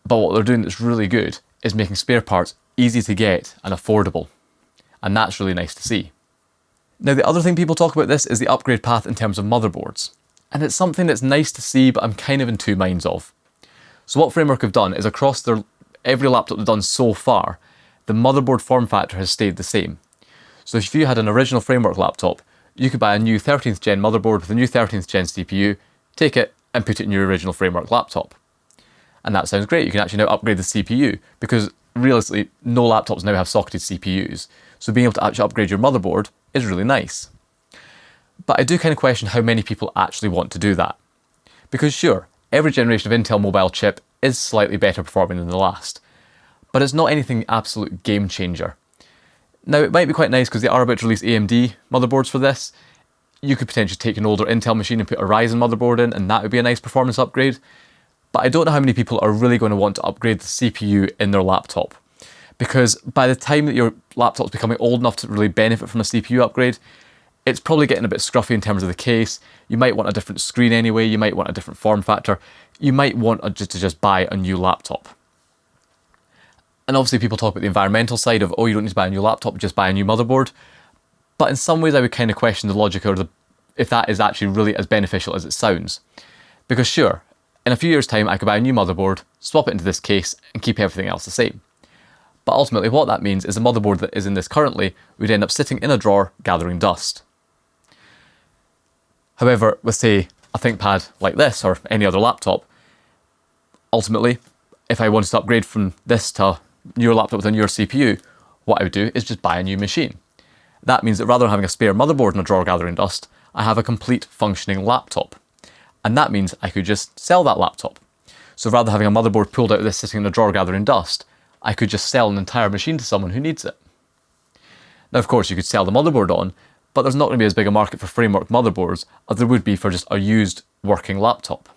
But what they're doing that's really good is making spare parts easy to get and affordable. And that's really nice to see. Now the other thing people talk about this is the upgrade path in terms of motherboards. And it's something that's nice to see, but I'm kind of in two minds of. So what Framework have done is across every laptop they've done so far, the motherboard form factor has stayed the same. So if you had an original Framework laptop, you could buy a new 13th gen motherboard with a new 13th gen CPU, take it and put it in your original Framework laptop. And that sounds great. You can actually now upgrade the CPU because realistically, no laptops now have socketed CPUs. So being able to actually upgrade your motherboard is really nice. But I do kind of question how many people actually want to do that. Because sure, every generation of Intel mobile chip is slightly better performing than the last, but it's not anything absolute game changer. Now it might be quite nice because they are about to release AMD motherboards for this. You could potentially take an older Intel machine and put a Ryzen motherboard in, and that would be a nice performance upgrade. But I don't know how many people are really going to want to upgrade the CPU in their laptop. Because by the time that your laptop's becoming old enough to really benefit from a CPU upgrade, it's probably getting a bit scruffy in terms of the case. You might want a different screen anyway, you might want a different form factor. You might want to just buy a new laptop. And obviously people talk about the environmental side of, oh, you don't need to buy a new laptop, just buy a new motherboard. But in some ways I would kind of question the logic or if that is actually really as beneficial as it sounds. Because sure, in a few years' time I could buy a new motherboard, swap it into this case and keep everything else the same. But ultimately what that means is the motherboard that is in this currently would end up sitting in a drawer gathering dust. However, with say a ThinkPad like this or any other laptop, ultimately, if I wanted to upgrade from this to your laptop with a newer CPU, what I would do is just buy a new machine. That means that rather than having a spare motherboard in a drawer gathering dust, I have a complete functioning laptop. And that means I could just sell that laptop. So rather than having a motherboard pulled out of this sitting in a drawer gathering dust, I could just sell an entire machine to someone who needs it. Now of course you could sell the motherboard on, but there's not going to be as big a market for Framework motherboards as there would be for just a used working laptop.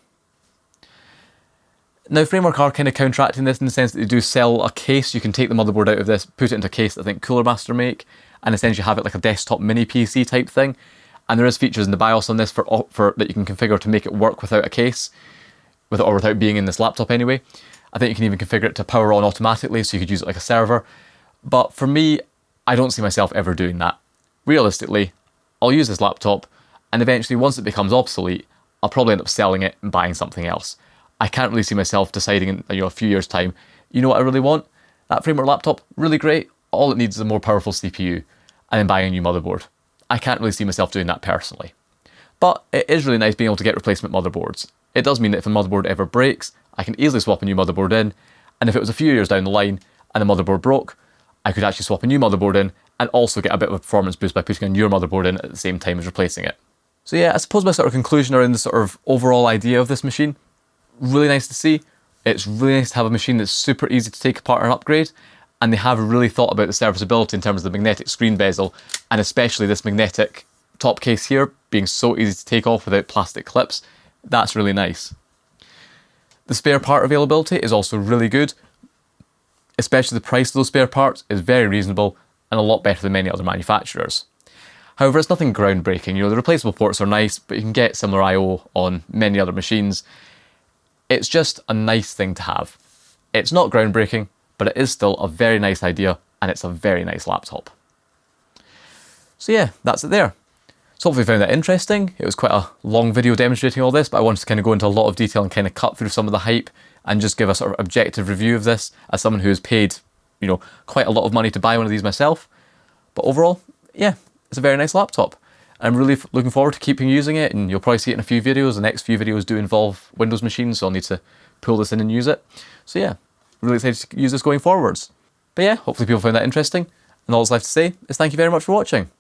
Now Framework are kind of counteracting this in the sense that they do sell a case. You can take the motherboard out of this, put it into a case that I think Cooler Master make, and essentially have it like a desktop mini PC type thing. And there is features in the BIOS on this for that you can configure to make it work without a case, or without being in this laptop anyway. I think you can even configure it to power on automatically, so you could use it like a server. But for me, I don't see myself ever doing that. Realistically, I'll use this laptop, and eventually once it becomes obsolete, I'll probably end up selling it and buying something else. I can't really see myself deciding in a few years' time, you know what I really want? That Framework laptop, really great, all it needs is a more powerful CPU, and then buying a new motherboard. I can't really see myself doing that personally. But it is really nice being able to get replacement motherboards. It does mean that if a motherboard ever breaks, I can easily swap a new motherboard in, and if it was a few years down the line and the motherboard broke, I could actually swap a new motherboard in and also get a bit of a performance boost by putting a newer motherboard in at the same time as replacing it. So yeah, I suppose my sort of conclusion around the sort of overall idea of this machine, really nice to see. It's really nice to have a machine that's super easy to take apart and upgrade, and they have really thought about the serviceability in terms of the magnetic screen bezel, and especially this magnetic top case here being so easy to take off without plastic clips. That's really nice. The spare part availability is also really good, especially the price of those spare parts is very reasonable and a lot better than many other manufacturers. However, it's nothing groundbreaking. The replaceable ports are nice, but you can get similar I/O on many other machines. It's just a nice thing to have. It's not groundbreaking, but it is still a very nice idea, and it's a very nice laptop. So yeah, that's it there. So hopefully you found that interesting. It was quite a long video demonstrating all this, but I wanted to kind of go into a lot of detail and kind of cut through some of the hype and just give a sort of objective review of this as someone who has paid, quite a lot of money to buy one of these myself. But overall, yeah, it's a very nice laptop. I'm really looking forward to keeping using it, and you'll probably see it in a few videos. The next few videos do involve Windows machines, so I'll need to pull this in and use it. So yeah, really excited to use this going forwards. But yeah, hopefully people found that interesting. And all that's left to say is thank you very much for watching.